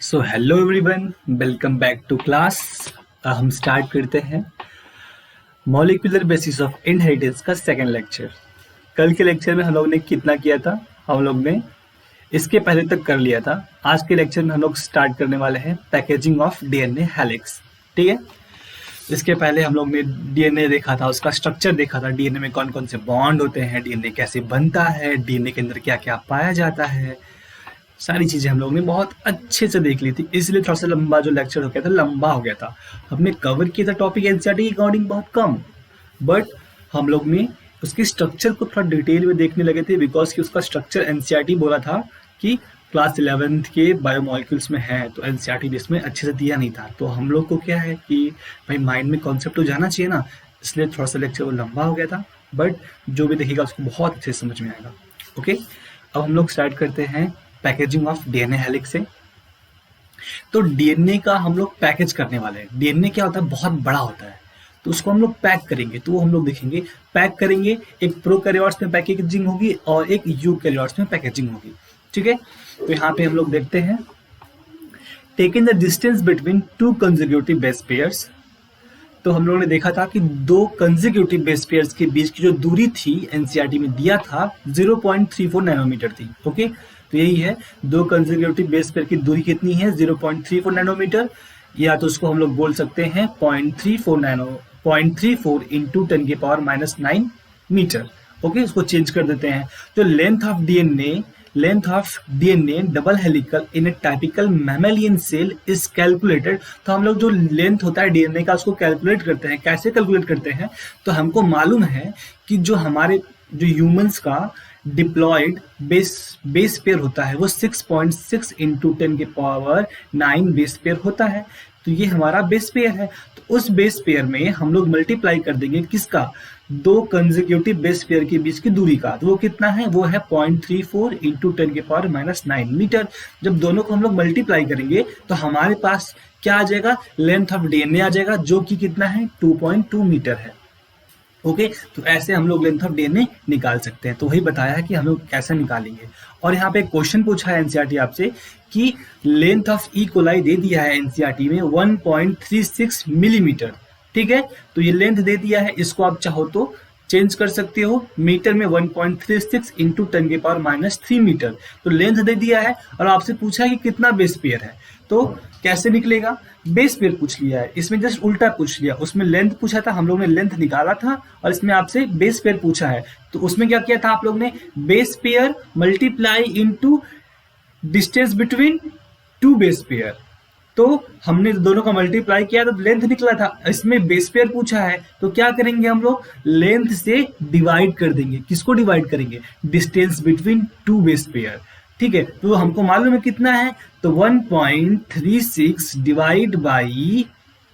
So hello everyone, welcome back to class. हम start करते हैं मॉलिक्यूलर बेसिस ऑफ इनहेरिटेंस का सेकेंड लेक्चर। कल के लेक्चर में हम लोग ने कितना किया था? हम लोग ने इसके पहले तक कर लिया था। आज के लेक्चर में हम लोग स्टार्ट करने वाले हैं पैकेजिंग ऑफ डीएनए हेलिक्स। ठीक है, इसके पहले हम लोग ने डीएनए देखा था, उसका स्ट्रक्चर देखा था, डीएनए में कौन कौन से बॉन्ड होते हैं, डीएनए कैसे बनता है, डीएनए के अंदर क्या क्या पाया जाता है, सारी चीजें हम लोग ने बहुत अच्छे से देख ली थी। इसलिए थोड़ा सा लंबा जो लेक्चर हो गया था, लंबा हो गया था। हमने कवर किया था टॉपिक एनसीईआरटी के अकॉर्डिंग बहुत कम, बट हम लोग ने उसके स्ट्रक्चर को थोड़ा डिटेल में देखने लगे थे, बिकॉज कि उसका स्ट्रक्चर एनसीईआरटी बोला था कि क्लास 11th के बायोमोलिक्यूल्स में है, तो एनसीईआरटी भी इसमें अच्छे से दिया नहीं था। तो हम लोग को क्या है कि भाई माइंड में कॉन्सेप्ट तो जाना चाहिए ना, इसलिए थोड़ा सा लेक्चर वो लंबा हो गया था, बट जो भी देखेगा उसको बहुत अच्छे से समझ में आएगा। ओके, अब हम लोग स्टार्ट करते हैं पैकेजिंग ऑफ डीएनए हेलिक्स से। तो डीएनए का हम लोग पैकेज करने वाले हैं। डीएनए क्या होता है? बहुत बड़ा होता है, तो उसको हम लोग पैक करेंगे। तो वो हम लोग देखेंगे, पैक करेंगे। एक प्रोकैरियोट्स में पैकेजिंग होगी और एक यूकैरियोट्स में पैकेजिंग होगी। ठीक है, तो यहाँ पे हम लोग देखते हैं, taking the distance between two consecutive base pairs. तो हम लोगों ने देखा था कि दो कंसेक्यूटिव बेस पेयर्स के बीच की जो दूरी थी एनसीईआरटी में दिया था 0.34 नैनोमीटर थी। ओके, तो यही है, दो कंसेक्यूटिव बेस पेयर की दूरी कितनी है? 0.34 नैनोमीटर, या तो उसको हम लोग बोल सकते हैं 0.34 इंटू 10⁻⁹ मीटर। ओके, उसको चेंज कर देते हैं। तो length of DNA double helical in a typical mammalian cell is calculated. तो हम लोग जो लेंथ होता है डीएनए का उसको कैलकुलेट करते हैं। कैसे कैलकुलेट करते हैं? तो हमको मालूम है कि जो हमारे जो ह्यूमंस का डिप्लॉयड बेस पेयर होता है वो 6.6 इंटू 10⁹ बेस पेयर होता है। तो ये हमारा बेस पेयर है। तो उस बेस पेयर में हम लोग मल्टीप्लाई कर देंगे किसका? दो कंसेक्यूटिव बेस पेयर के बीच की दूरी का। तो वो कितना है? वो है 0.34 इंटू 10⁻⁹ मीटर। जब दोनों को हम लोग मल्टीप्लाई करेंगे तो हमारे पास क्या आ जाएगा? लेंथ ऑफ डीएनए आ जाएगा, जो कि कितना है? 2.2 मीटर है। ओके, तो ऐसे हम लोग लेंथ ऑफ डीएनए निकाल सकते हैं। तो वही बताया है कि हम लोग कैसे निकालेंगे। और यहाँ पे क्वेश्चन पूछा है एनसीईआरटी आपसे कि लेंथ ऑफ ई कोलाई दे दिया है एनसीईआरटी में 1.36 मिलीमीटर। ठीक है, तो ये लेंथ दे दिया है, इसको आप चाहो तो चेंज कर सकते हो मीटर में, 1.36 इंटू 10⁻³ मीटर। तो लेंथ दे दिया है और आपसे पूछा है कि कितना बेस पेयर है। तो कैसे निकलेगा? बेस पेयर पूछ लिया है, इसमें जस्ट उल्टा पूछ लिया। उसमें लेंथ पूछा था, हम लोग ने लेंथ निकाला था, और इसमें आपसे बेस पेयर पूछा है। तो उसमें क्या किया था आप लोग ने? Base pair multiply into distance between two base pair. तो हमने दोनों का मल्टीप्लाई किया तो लेंथ निकला था। इसमें बेस पेयर पूछा है, तो क्या करेंगे हम लोग? लेंथ से डिवाइड कर देंगे। किसको डिवाइड करेंगे? Distance between two base pair. ठीक है, तो हमको मालूम है कितना है, तो 1.36 डिवाइड बाई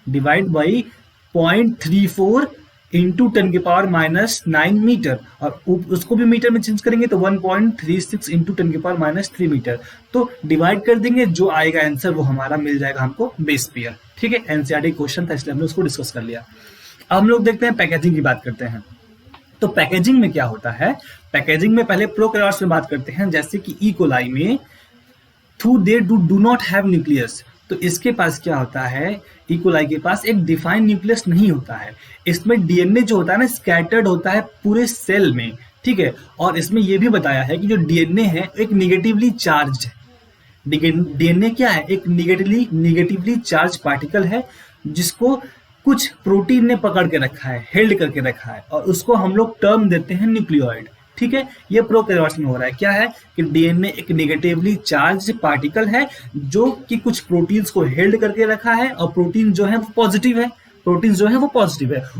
0.34 इंटू 10⁻⁹ मीटर, और उसको भी मीटर में चेंज करेंगे तो 1.36 इंटू 10⁻³ मीटर। तो डिवाइड कर देंगे, जो आएगा आंसर वो हमारा मिल जाएगा हमको बेस पेयर। ठीक है, एनसीईआरटी क्वेश्चन था इसलिए हमने उसको डिस्कस कर लिया। अब हम लोग देखते हैं पैकेजिंग की बात करते हैं। तो पैकेजिंग में क्या होता है? पैकेजिंग में पहले प्रोकैरियोट्स में बात करते हैं, जैसे कि ई कोलाई में they do not have nucleus. तो इसके पास क्या होता है? ई कोलाई के पास एक डिफाइंड न्यूक्लियस नहीं होता है। इसमें डीएनए जो होता है ना, स्कैटर्ड होता है पूरे सेल में। ठीक है, और इसमें यह भी बताया है कि जो डीएनए है एक निगेटिवली चार्ज है। डीएनए क्या है? एक निगेटिवली चार्ज पार्टिकल है, जिसको कुछ प्रोटीन ने पकड़ के रखा है, हेल्ड करके रखा है, और उसको हम लोग टर्म देते हैं न्यूक्लियोइड। ठीक है, ये प्रोकैरियोट्स में हो रहा है। क्या है कि डीएनए एक निगेटिवली चार्ज पार्टिकल है, जो कि कुछ प्रोटीन्स को हेल्ड करके रखा है, और प्रोटीन जो है वो पॉजिटिव है,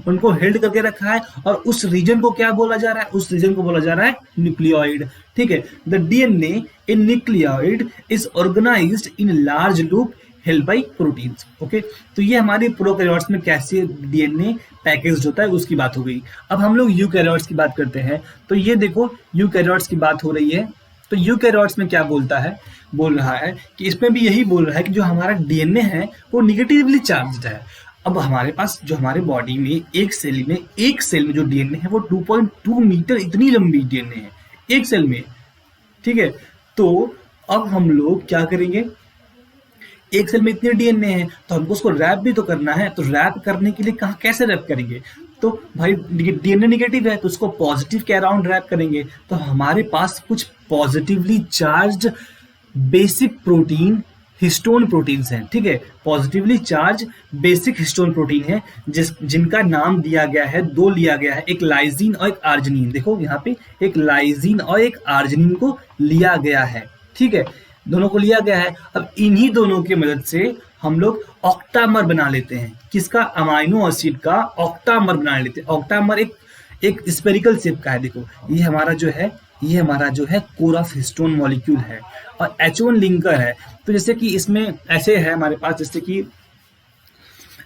उनको हेल्ड करके रखा है। और उस रीजन को क्या बोला जा रहा है? उस रीजन को बोला जा रहा है न्यूक्लियोइड। ठीक है, the DNA in nucleoid is organised in large loop held by proteins. Okay, तो ये हमारे प्रोकैरियोट्स में कैसे डीएनए पैकेज होता है उसकी बात हो गई। अब हम लोग यूकैरियोट्स की बात करते हैं। तो ये देखो, यूकैरियोट्स की बात हो रही है। तो यूकैरियोट्स में क्या बोल रहा है कि इसमें भी यही बोल रहा है कि जो हमारा डीएनए है वो निगेटिवली चार्ज्ड है। अब हमारे पास जो हमारे बॉडी में एक सेल में जो डीएनए है वो 2.2 मीटर इतनी लंबी डीएनए है एक सेल में। ठीक है, तो अब हम लोग क्या करेंगे? एक सेल में इतने डीएनए हैं तो हमको उसको रैप भी तो करना है, तो रैप करने के लिए कहाँ कैसे रैप करेंगे? तो भाई डीएनए निगेटिव है तो उसको पॉजिटिव के अराउंड रैप करेंगे। तो हमारे पास कुछ positively charged basic protein histone proteins हैं, ठीक है, positively charge basic histone protein है जिनका नाम दिया गया है, दो लिया गया है, एक लाइजीन और एक आर्जिनिन। देखो यहाँ पे एक लाइजीन और एक आर्जिनिन को लिया गया है, ठीक है, दोनों को लिया गया है। अब इन्हीं दोनों की मदद से हम लोग ऑक्टामर बना लेते हैं। किसका? अमाइनो एसिड का ऑक्टामर बना लेते हैं। ऑक्टामर एक स्पेरिकल शेप का है। देखो ये हमारा जो है कोर ऑफ हिस्टोन मॉलिक्यूल है और H1 लिंकर है। तो जैसे कि इसमें ऐसे है हमारे पास, जैसे कि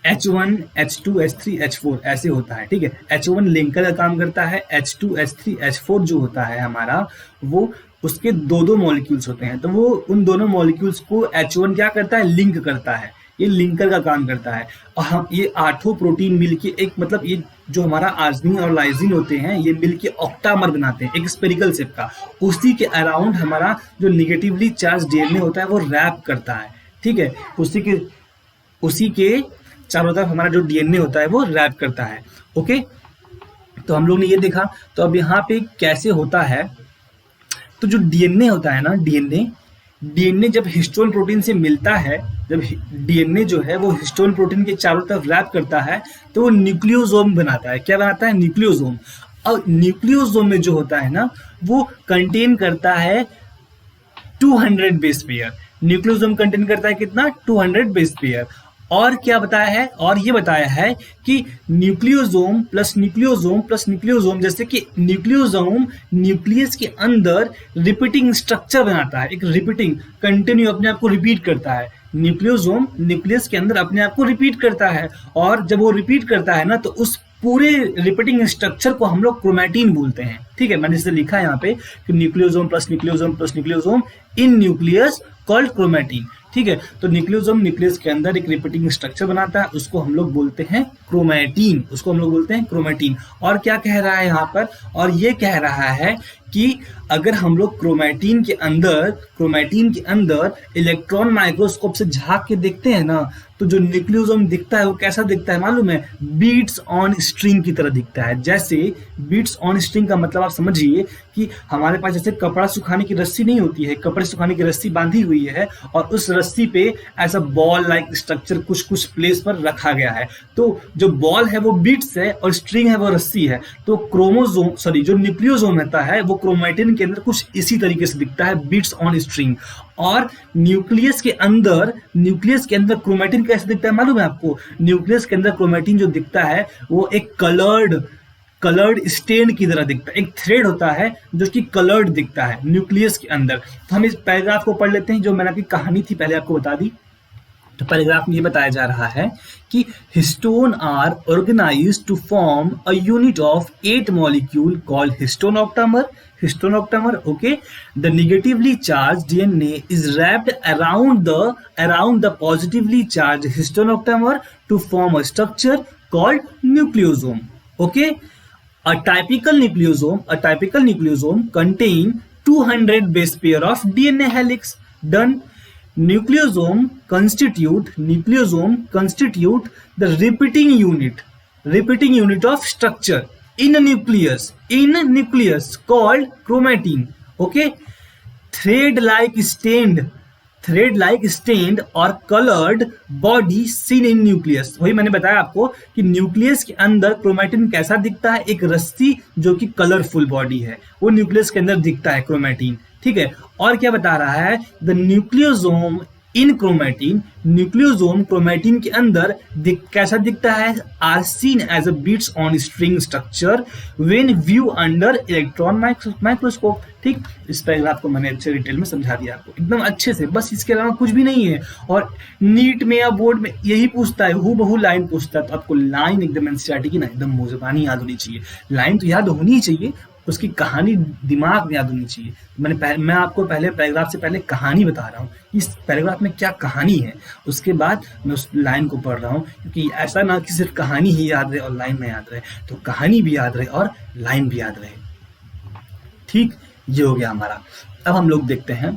H1, H2, H3, H4 ऐसे होता है, ठीक है। H1 लिंकर का काम करता है, H2, H3, H4 जो होता है हमारा, वो उसके दो मॉलिक्यूल्स होते हैं। तो वो उन दोनों मॉलिक्यूल्स को H1 क्या करता है? लिंक करता है, ये लिंकर का काम करता है। और हम ये आठों प्रोटीन मिलके एक मतलब ये जो हमारा आर्जिनिन और लाइसिन होते हैं ये मिलके ऑक्टामर बनाते हैं एक स्पेरिकल शेप का। उसी के अराउंड हमारा जो निगेटिवली चार्ज डीएनए होता है वो रैप करता है, ठीक है। उसी के चारों तरफ हमारा जो डीएनए होता है वो रैप करता है। ओके, तो हम लोग ने ये देखा। तो अब यहाँ पे कैसे होता है, तो जो डीएनए होता है ना, डीएनए जब हिस्टोन प्रोटीन से मिलता है, जब डीएनए जो है वो हिस्टोन प्रोटीन के चारों तरफ रैप करता है तो वो न्यूक्लियोसोम बनाता है। क्या बनाता है? न्यूक्लियोसोम। और न्यूक्लियोसोम में जो होता है ना वो कंटेन करता है 200 बेस पेयर। न्यूक्लियोसोम कंटेन करता है कितना? 200 बेस पेयर। और क्या बताया है? और ये बताया है कि nucleosome plus nucleosome plus nucleosome, जैसे कि न्यूक्लियोसोम न्यूक्लियस के अंदर रिपीटिंग स्ट्रक्चर बनाता है, एक रिपीटिंग कंटिन्यू अपने आप को रिपीट करता है। न्यूक्लियोसोम न्यूक्लियस के अंदर अपने आप को रिपीट करता है और जब वो रिपीट करता है ना तो उस पूरे रिपीटिंग स्ट्रक्चर को हम लोग क्रोमैटिन बोलते हैं, ठीक है। मैंने इसे लिखा है यहाँ पे कि nucleosome plus nucleosome plus nucleosome इन न्यूक्लियस कॉल्ड क्रोमैटिन, ठीक है। तो न्यूक्लियोसोम न्यूक्लियस के अंदर एक रिपीटिंग स्ट्रक्चर बनाता है, उसको हम लोग बोलते हैं क्रोमैटिन, और क्या कह रहा है यहाँ पर? और ये कह रहा है कि अगर हम लोग क्रोमैटिन के अंदर इलेक्ट्रॉन माइक्रोस्कोप से झांक के देखते हैं ना तो जो न्यूक्लियोसोम दिखता है वो कैसा दिखता है मालूम है? बीट्स ऑन स्ट्रिंग की तरह दिखता है। जैसे बीट्स ऑन स्ट्रिंग का मतलब आप समझिए कि हमारे पास जैसे कपड़ा सुखाने की रस्सी नहीं होती है, कपड़े सुखाने की रस्सी बांधी हुई है और उस रस्सी पे ऐसा बॉल लाइक स्ट्रक्चर कुछ प्लेस पर रखा गया है। तो जो बॉल है वो बीट्स है और स्ट्रिंग है वो रस्सी है। तो जो न्यूक्लियोसोम रहता है वो क्रोमैटिन के अंदर कुछ इसी तरीके से दिखता है, बीट्स ऑन स्ट्रिंग। और न्यूक्लियस के अंदर क्रोमैटिन कैसे दिखता है मालूम है आपको? न्यूक्लियस के अंदर क्रोमैटिन जो दिखता है वो एक कलर्ड स्टेन की तरह दिखता है, एक थ्रेड होता है जो कि कलर्ड दिखता है न्यूक्लियस के अंदर। तो हम इस पैराग्राफ को पढ़ लेते हैं, जो मैंने आपकी कहानी थी पहले आपको बता दी। तो पैराग्राफ में ये बताया जा रहा है कि histone are organised to form a unit of 8 molecule called histone octamer. Okay, the negatively charge DNA is wrapped around the positively charge histone octamer to form a structure called nucleosome. Okay, a typical nucleosome contain 200 base pair of DNA helix. Done. Nucleosome constitute the repeating unit of structure in a nucleus called chromatin. Okay, thread like stained or colored body seen in nucleus। वही मैंने बताया आपको कि nucleus के अंदर chromatin कैसा दिखता है? एक रस्सी जो कि कलरफुल बॉडी है, वो न्यूक्लियस के अंदर दिखता है क्रोमैटिन, ठीक है। और क्या बता रहा है? The nucleosome in nucleosome chromatin के अंदर कैसा दिखता है? Are seen as a beads on string structure when view under electron microscope. ठीक, इस पैराग्राफ को मैंने अच्छे डिटेल में समझा दिया आपको एकदम अच्छे से, बस इसके अलावा कुछ भी नहीं है। और नीट में या बोर्ड में यही पूछता है, हूबहू लाइन पूछता है, तो आपको लाइन एकदम एनसीईआरटी की ना एकदम मुंह याद होनी चाहिए। लाइन तो याद होनी ही चाहिए, उसकी कहानी दिमाग में याद होनी चाहिए। मैं आपको पहले पैराग्राफ से पहले कहानी बता रहा हूँ, इस पैराग्राफ में क्या कहानी है, उसके बाद मैं उस लाइन को पढ़ रहा हूँ, क्योंकि ऐसा ना कि सिर्फ कहानी ही याद रहे और लाइन में याद रहे, तो कहानी भी याद रहे और लाइन भी याद रहे। ठीक, ये हो गया हमारा। अब हम लोग देखते हैं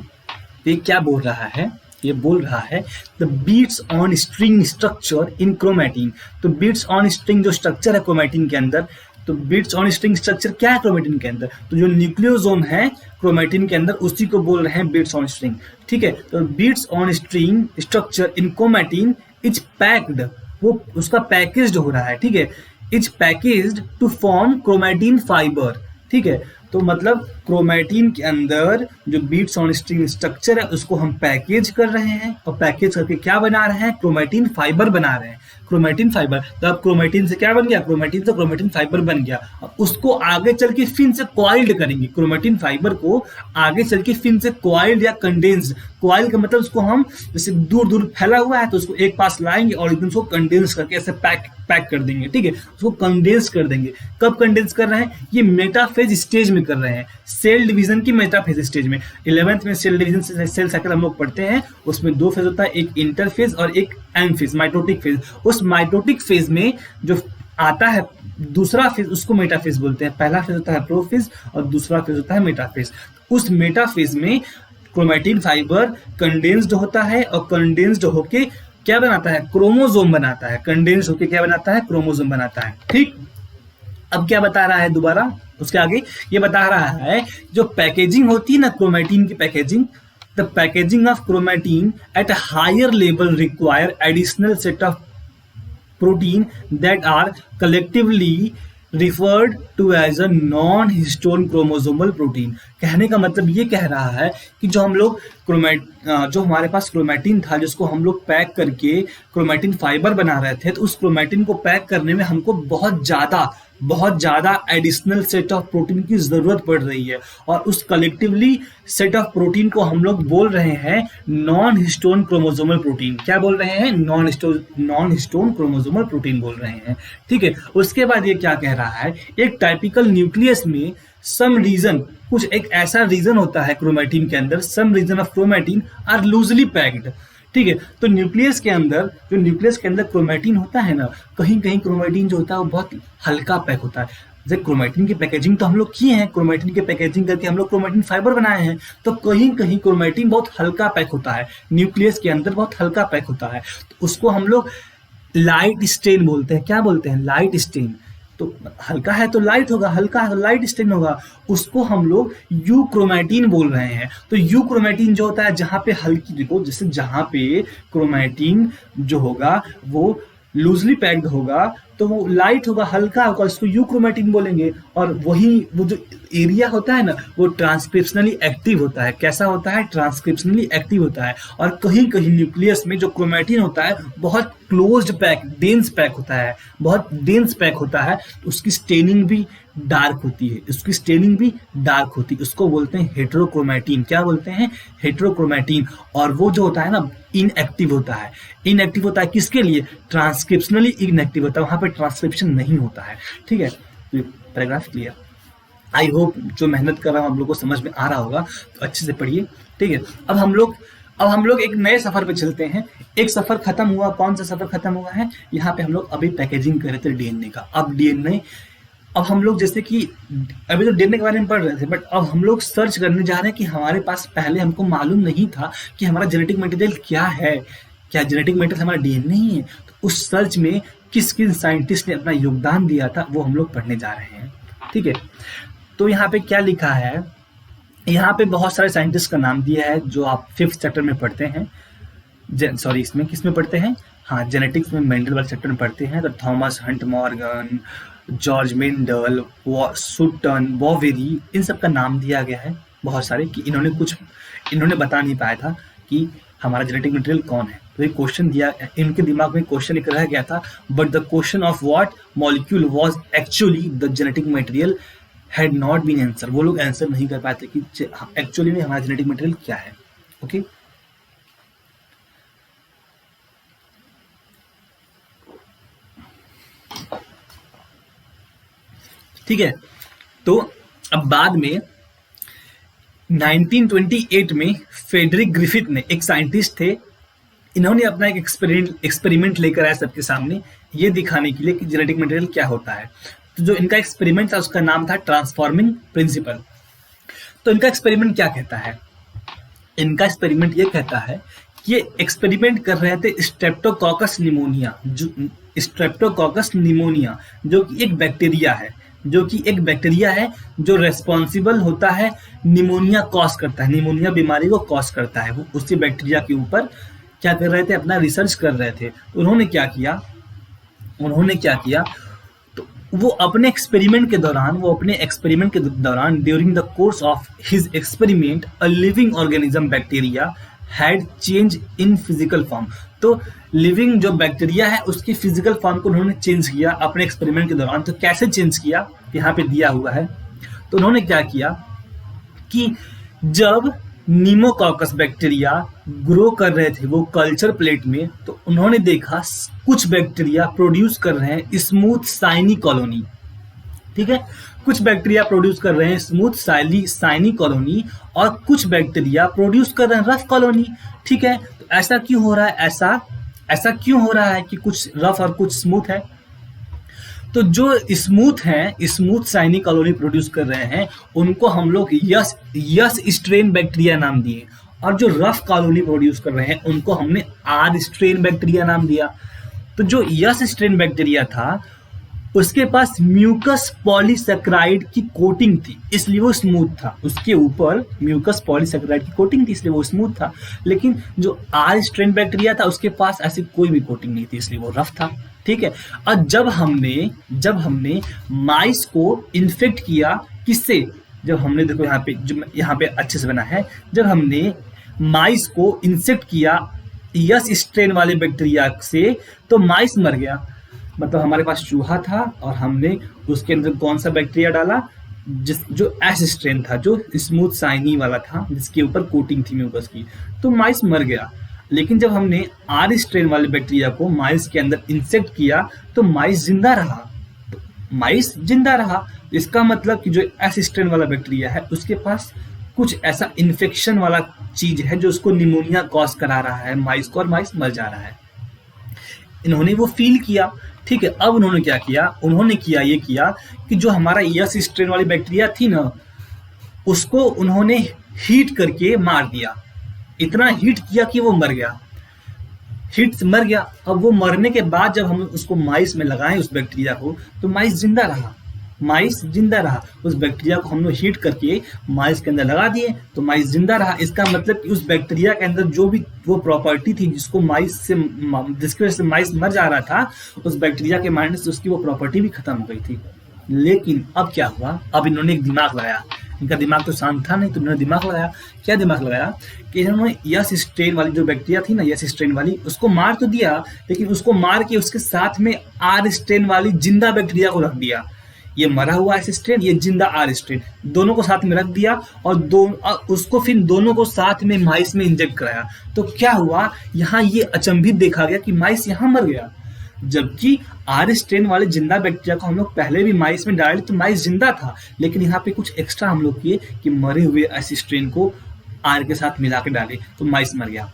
ये क्या बोल रहा है ये बोल रहा है the beads on string structure in chromatin. तो बीट्स ऑन स्ट्रिंग जो स्ट्रक्चर है क्रोमेटिन के अंदर, तो बीट्स ऑन स्ट्रिंग स्ट्रक्चर क्या है क्रोमेटिन के अंदर, तो जो न्यूक्लियोसोम है क्रोमेटिन के अंदर उसी को बोल रहे हैं बीट्स ऑन स्ट्रिंग। ठीक है, तो beads on string structure in chromatin is packed, वो उसका पैकेज्ड हो रहा है। ठीक है, is packaged to form chromatin fibre. ठीक है, तो मतलब क्रोमेटिन के अंदर जो बीट्स ऑन स्ट्रिंग स्ट्रक्चर है उसको हम पैकेज कर रहे हैं, और पैकेज करके क्या बना रहे हैं, क्रोमेटिन फाइबर बना रहे हैं, क्रोमेटिन फाइबर। तो अब क्रोमेटिन से क्या बन गया, क्रोमेटिन से क्रोमेटिन फाइबर बन गया। अब उसको आगे चल के फिर से कॉइल्ड करेंगे, क्रोमेटिन फाइबर को आगे चल के फिर से कॉइल्ड या कंडेंस्ड, कॉइल का मतलब उसको हम जैसे दूर दूर फैला हुआ है तो उसको एक पास लाएंगे और एकदम उसको कंडेंस करके ऐसे पैक कर देंगे। ठीक है, उसको कंडेंस कर देंगे। कब कंडेंस कर रहे हैं, ये मेटाफेज स्टेज में कर रहे हैं, सेल डिवीजन की मेटाफेज स्टेज में। 11th में सेल डिवीजन से सेल साइकिल हम लोग पढ़ते हैं, उसमें दो फेज होता है, एक इंटरफेज और एक एम फेज, माइटोटिक फेज। उस माइटोटिक फेज में जो आता है दूसरा फेज उसको मेटाफेज बोलते हैं। पहला फेज होता है प्रोफेज और दूसरा फेज होता है मेटाफेज। उस मेटाफेज में क्रोमेटिन फाइबर कंडेंस्ड होता है और कंडेंस्ड होके क्या बनाता है, क्रोमोसोम बनाता है। कंडेंस्ड होके क्या बनाता है, क्रोमोसोम बनाता है। ठीक, अब क्या बता रहा है दोबारा उसके आगे, ये बता रहा है जो पैकेजिंग होती है ना क्रोमेटिन की packaging, the packaging of chromatin at a higher level require additional set of protein that are collectively referred to as a non-histone chromosomal protein। कहने का मतलब ये कह रहा है कि जो हम लोग जो हमारे पास क्रोमेटिन था जिसको हम लोग पैक करके क्रोमेटिन फाइबर बना रहे थे, तो उस क्रोमेटिन को पैक करने में हमको बहुत ज्यादा एडिशनल सेट ऑफ प्रोटीन की जरूरत पड़ रही है, और उस कलेक्टिवली सेट ऑफ प्रोटीन को हम लोग बोल रहे हैं नॉन हिस्टोन क्रोमोसोमल प्रोटीन। क्या बोल रहे हैं, नॉन हिस्टोन क्रोमोसोमल प्रोटीन बोल रहे हैं। ठीक है, उसके बाद ये क्या कह रहा है, एक टाइपिकल न्यूक्लियस में सम रीजन, कुछ एक ऐसा रीजन होता है क्रोमेटिन के अंदर, some region of chromatin are loosely packed. ठीक है, तो न्यूक्लियस के अंदर क्रोमेटिन होता है ना, कहीं कहीं क्रोमेटिन जो होता है वो बहुत हल्का पैक होता है। जैसे क्रोमेटिन की पैकेजिंग तो हम लोग किए हैं, क्रोमेटिन की पैकेजिंग करके हम लोग क्रोमेटिन फाइबर बनाए हैं, तो कहीं कहीं क्रोमेटिन बहुत हल्का पैक होता है, न्यूक्लियस के अंदर बहुत हल्का पैक होता है, तो उसको हम लोग लाइट स्टेन बोलते हैं। क्या बोलते हैं, लाइट स्टेन। तो हल्का है तो लाइट होगा, हल्का है तो लाइट स्टेन होगा, उसको हम लोग यू क्रोमेटिन बोल रहे हैं। तो यू क्रोमेटिन जो होता है जहां पे हल्की, देखो जैसे जहां पे क्रोमेटिन जो होगा वो लूजली पैक्ड होगा तो वो लाइट होगा, हल्का होगा, इसको यू क्रोमेटिन बोलेंगे। और वही वो जो एरिया होता है ना वो ट्रांसक्रिप्शनली एक्टिव होता है। कैसा होता है, ट्रांसक्रिप्शनली एक्टिव होता है। और कहीं कहीं न्यूक्लियस में जो क्रोमेटिन होता है बहुत क्लोज्ड पैक, डेंस पैक होता है, बहुत डेंस पैक होता है, तो उसकी स्टेनिंग भी डार्क होती है, उसको बोलते हैं हेटेरोक्रोमेटिन। क्या बोलते हैं, हेटेरोक्रोमेटिन। और वो जो होता है ना इनएक्टिव होता है किसके लिए, ट्रांसक्रिप्शनली इनएक्टिव होता है, वहां पे ट्रांसक्रिप्शन नहीं होता है। ठीक है, तो पैराग्राफ क्लियर। आई होप जो मेहनत कर रहा हूं आप लोगों को समझ में आ रहा होगा, तो अच्छे से पढ़िए। ठीक है, अब हम लोग एक नए सफर पे चलते हैं। एक सफर खत्म हुआ, कौन सा सफर खत्म हुआ है, यहाँ पे हम लोग अभी पैकेजिंग कर रहे थे डीएनए का। अब हम लोग जैसे कि अभी तो डीएनए के बारे में पढ़ रहे थे, बट अब हम लोग सर्च करने जा रहे हैं कि हमारे पास पहले हमको मालूम नहीं था कि हमारा जेनेटिक मटेरियल क्या है, क्या जेनेटिक मटेरियल हमारा डीएनए ही है। तो उस सर्च में किस किस साइंटिस्ट ने अपना योगदान दिया था वो हम लोग पढ़ने जा रहे हैं। ठीक है, तो यहाँ पे क्या लिखा है, यहाँ पे बहुत सारे साइंटिस्ट का नाम दिया है जो आप 5th चैप्टर में पढ़ते हैं। इसमें किसमें पढ़ते हैं, हाँ जेनेटिक्स में मेंडल वाले चैप्टर में पढ़ते हैं। तो Thomas Hunt Morgan, George Mendel, Sutton, Boveri, इन सब का नाम दिया गया है बहुत सारे, कि इन्होंने बता नहीं पाया था कि हमारा जेनेटिक मटेरियल कौन है। तो ये क्वेश्चन दिया, इनके दिमाग में क्वेश्चन एक रह गया था, but the question of what molecule was actually the genetic material had not been answer. वो लोग आंसर नहीं कर पाते कि एक्चुअली में हमारा जेनेटिक मटेरियल क्या है। ओके, ठीक है, तो अब बाद में 1928 में फेडरिक ग्रिफिथ ने, एक साइंटिस्ट थे, इन्होंने अपना एक एक्सपेरिमेंट लेकर आया सबके सामने ये दिखाने के लिए कि जेनेटिक मटेरियल क्या होता है। तो जो इनका एक्सपेरिमेंट था उसका नाम था ट्रांसफॉर्मिंग प्रिंसिपल। तो इनका एक्सपेरिमेंट क्या कहता है, इनका एक्सपेरिमेंट ये कहता है ये एक्सपेरिमेंट कर रहे थे स्ट्रेप्टोकोकस निमोनिया, जो कि एक बैक्टीरिया है, जो रेस्पॉन्सिबल होता है निमोनिया कॉज करता है, निमोनिया बीमारी को कॉज करता है। वो उसी बैक्टीरिया के ऊपर क्या कर रहे थे, अपना रिसर्च कर रहे थे। उन्होंने क्या किया, तो वो अपने एक्सपेरिमेंट के दौरान during the course of his experiment a living organism bacteria had change in physical form. तो लिविंग जो बैक्टीरिया है उसकी फिजिकल फॉर्म को उन्होंने चेंज किया अपने एक्सपेरिमेंट के दौरान। तो कैसे चेंज किया, यहाँ पे दिया हुआ है। तो उन्होंने क्या किया कि जब नीमोकॉकस बैक्टीरिया ग्रो कर रहे थे वो कल्चर प्लेट में, तो उन्होंने देखा कुछ बैक्टीरिया प्रोड्यूस कर रहे हैं स्मूथ साइनी कॉलोनी। ठीक है, कुछ बैक्टीरिया प्रोड्यूस कर रहे हैं स्मूथ साइनी कॉलोनी और कुछ बैक्टीरिया प्रोड्यूस कर रहे हैं रफ कॉलोनी। ठीक है, तो ऐसा क्यों हो रहा है, ऐसा क्यों हो रहा है कि कुछ रफ और कुछ स्मूथ है। तो जो स्मूथ साइनी कॉलोनी प्रोड्यूस कर रहे हैं उनको हम लोग यस स्ट्रेन बैक्टीरिया नाम दिए, और जो रफ कॉलोनी प्रोड्यूस कर रहे हैं उनको हमने आर स्ट्रेन बैक्टीरिया नाम दिया। तो जो यस स्ट्रेन बैक्टीरिया था उसके पास म्यूकस पॉलीसेक्राइड की कोटिंग थी, इसलिए वो स्मूथ था। उसके ऊपर म्यूकस पॉलीसेक्राइड की कोटिंग थी, इसलिए वो स्मूथ था। लेकिन जो आर स्ट्रेन बैक्टीरिया था उसके पास ऐसी कोई भी कोटिंग नहीं थी, इसलिए वो रफ था। ठीक है, और जब हमने माइस को इन्फेक्ट किया, किससे, जब हमने देखो यहाँ पे अच्छे से बना है, जब हमने माइस को इंसेक्ट किया यस स्ट्रेन वाले बैक्टीरिया से, तो माइस मर गया। मतलब हमारे पास चूहा था और हमने उसके अंदर कौन सा बैक्टीरिया डाला, जो एस स्ट्रेन था, जो स्मूथ साइनी वाला था, जिसके ऊपर कोटिंग थी म्यूकस की, तो माइस मर गया। लेकिन जब हमने आर स्ट्रेन वाले बैक्टीरिया को माइस के अंदर इंसेक्ट किया तो माइस जिंदा रहा। इसका मतलब कि जो एस स्ट्रेन वाला बैक्टीरिया है उसके पास कुछ ऐसा इन्फेक्शन वाला चीज है जो उसको निमोनिया कॉज करा रहा है माइस को, और माइस मर जा रहा है। इन्होंने वो फील किया। ठीक है, अब उन्होंने क्या किया, ये किया कि जो हमारा यस स्ट्रेन वाली बैक्टीरिया थी ना, उसको उन्होंने हीट करके मार दिया। इतना हीट किया कि वो मर गया, अब वो मरने के बाद जब हम उसको माइस में लगाएं उस बैक्टीरिया को, तो माइस जिंदा रहा। उस बैक्टीरिया को हम लोग हीट करके माइस के अंदर लगा दिए तो माइस जिंदा रहा। इसका मतलब कि उस बैक्टीरिया के अंदर जो भी वो प्रॉपर्टी थी जिसकी वजह से माइस मर जा रहा था, उस बैक्टीरिया के मारने से उसकी वो प्रॉपर्टी भी खत्म हो गई थी। लेकिन अब क्या हुआ, अब इन्होंने एक दिमाग लगाया। इनका दिमाग तो शांत था नहीं, तो इन्होंने दिमाग लगाया। क्या दिमाग लगाया कि इन्होंने यस स्ट्रेन वाली जो बैक्टीरिया थी ना, यस स्ट्रेन वाली, उसको मार तो दिया, लेकिन उसको मार के उसके साथ में आर स्ट्रेन वाली जिंदा बैक्टीरिया को रख दिया। ये मरा हुआ एस स्ट्रेन, ये जिंदा आर स्ट्रेन, दोनों को साथ में रख दिया और उसको फिर दोनों को साथ में माइस में इंजेक्ट कराया। तो क्या हुआ, यहाँ ये अचंभित देखा गया कि माइस यहाँ मर गया, जबकि आर स्ट्रेन वाले जिंदा बैक्टीरिया को हम लोग पहले भी माइस में डाले तो माइस जिंदा था, लेकिन यहाँ पे कुछ एक्स्ट्रा हम लोग किए कि मरे हुए एस स्ट्रेन को आर के साथ मिला के डाले तो माइस मर गया।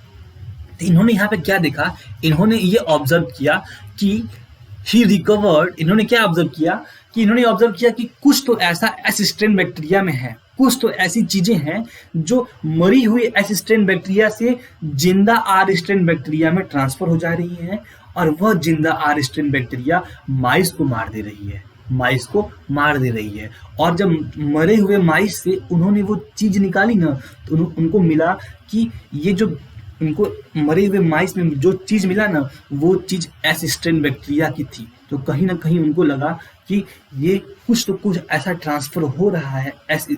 तो इन्होंने यहाँ पे क्या देखा, इन्होंने ये ऑब्जर्व किया कि इन्होंने ऑब्जर्व किया कि कुछ तो ऐसा एस स्ट्रेन बैक्टीरिया में है, कुछ तो ऐसी चीजें हैं जो मरी हुई एस स्ट्रेन बैक्टीरिया से जिंदा आर स्ट्रेन बैक्टीरिया में ट्रांसफर हो जा रही हैं, और वह जिंदा आर स्ट्रेन बैक्टीरिया माइस को मार दे रही है। और जब मरे हुए माइस से उन्होंने वो चीज निकाली ना, तो उनको मिला कि ये जो उनको मरे हुए माइस में जो चीज मिला ना, वो चीज एस स्ट्रेन बैक्टीरिया की थी। तो कहीं ना कहीं उनको लगा कि ये कुछ ऐसा ट्रांसफर हो रहा है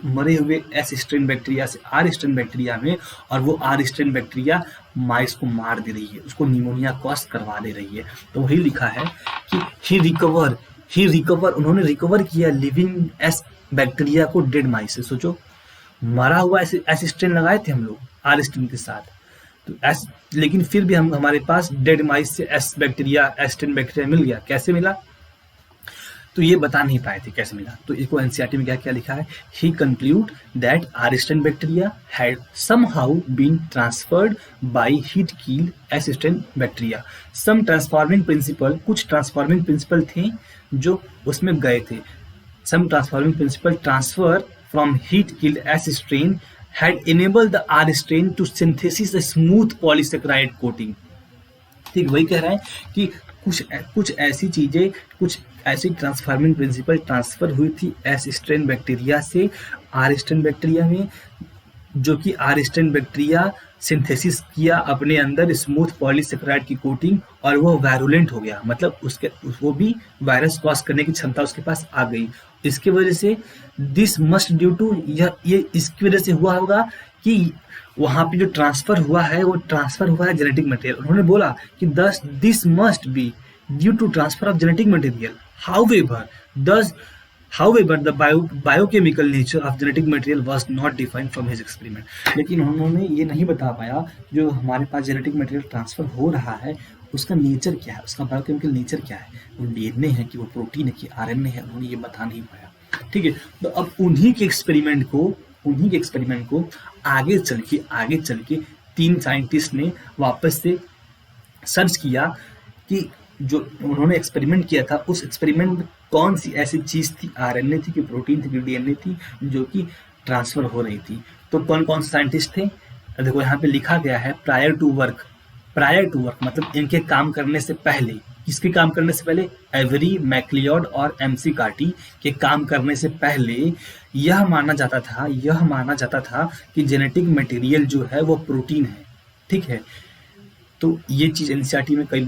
मरे हुए एस स्ट्रेन बैक्टीरिया से आर स्ट्रेन बैक्टीरिया में, और वो आर स्ट्रेन बैक्टीरिया माइस को मार दे रही है, उसको निमोनिया कॉज करवा दे रही है। तो वही लिखा है कि ही रिकवर, उन्होंने रिकवर किया लिविंग एस बैक्टीरिया को डेड माइस से। सोचो, मरा हुआ एस स्ट्रेन लगाए थे हम लोग आर स्ट्रेन के साथ, तो लेकिन फिर भी हमारे पास डेड माइस से एस स्ट्रेन बैक्टीरिया मिल गया। कैसे मिला, तो ये बता नहीं पाए थे कैसे मिला। तो इसको एनसीईआरटी में क्या लिखा है, he conclude that R strain bacteria had somehow been transferred by heat killed S strain bacteria. Some transforming principle, कुछ ट्रांसफॉर्मिंग प्रिंसिपल थे जो उसमें गए थे। Some transforming principle transfer from heat killed S strain had enabled the R strain to synthesis a smooth polysaccharide coating। ठीक, वही कह रहा है कि कुछ ऐसी चीजें, कुछ ऐसी ट्रांसफॉर्मिंग प्रिंसिपल ट्रांसफर हुई थी एस स्ट्रेन बैक्टीरिया से आर स्ट्रेन बैक्टीरिया में, जो कि आर स्ट्रेन बैक्टीरिया सिंथेसिस किया अपने अंदर स्मूथ पॉलीसेकेराइड की कोटिंग, और वो वायरुलेंट हो गया, मतलब वो भी वायरस कॉज करने की क्षमता उसके पास आ गई। इसकी वजह से दिस मस्ट ड्यू टू, ये इसकी वजह से हुआ होगा कि वहां पे जो ट्रांसफर हुआ है वो ट्रांसफर हुआ है जेनेटिक मटेरियल। उन्होंने बोला कि thus this must be due to transfer of genetic material. However, the biochemical nature of genetic material was not defined from his experiment। लेकिन उन्होंने ये नहीं बता पाया जो हमारे पास जेनेटिक मटेरियल ट्रांसफर हो रहा है उसका नेचर क्या है, उसका बायोकेमिकल नेचर क्या है, वो डीएनए है कि वो प्रोटीन है कि आरएनए है, उन्होंने ये बता नहीं पाया। ठीक है, तो अब उन्हीं के एक्सपेरिमेंट को आगे चल के 3 साइंटिस्ट ने वापस से सर्च किया कि जो उन्होंने एक्सपेरिमेंट किया था उस एक्सपेरिमेंट में कौन सी ऐसी चीज थी, आरएनए थी कि प्रोटीन थी कि डीएनए थी, जो कि ट्रांसफर हो रही थी। तो कौन कौन से साइंटिस्ट थे, देखो यहाँ पे लिखा गया है प्रायर टू वर्क मतलब इनके काम करने से पहले। किसके काम करने से पहले? एवरी, मैक्लियोड और एमसी कार्टी के काम करने से पहले यह माना जाता था कि जेनेटिक मटेरियल जो है वो प्रोटीन है। ठीक है, तो ये चीज एनसीईआरटी में कई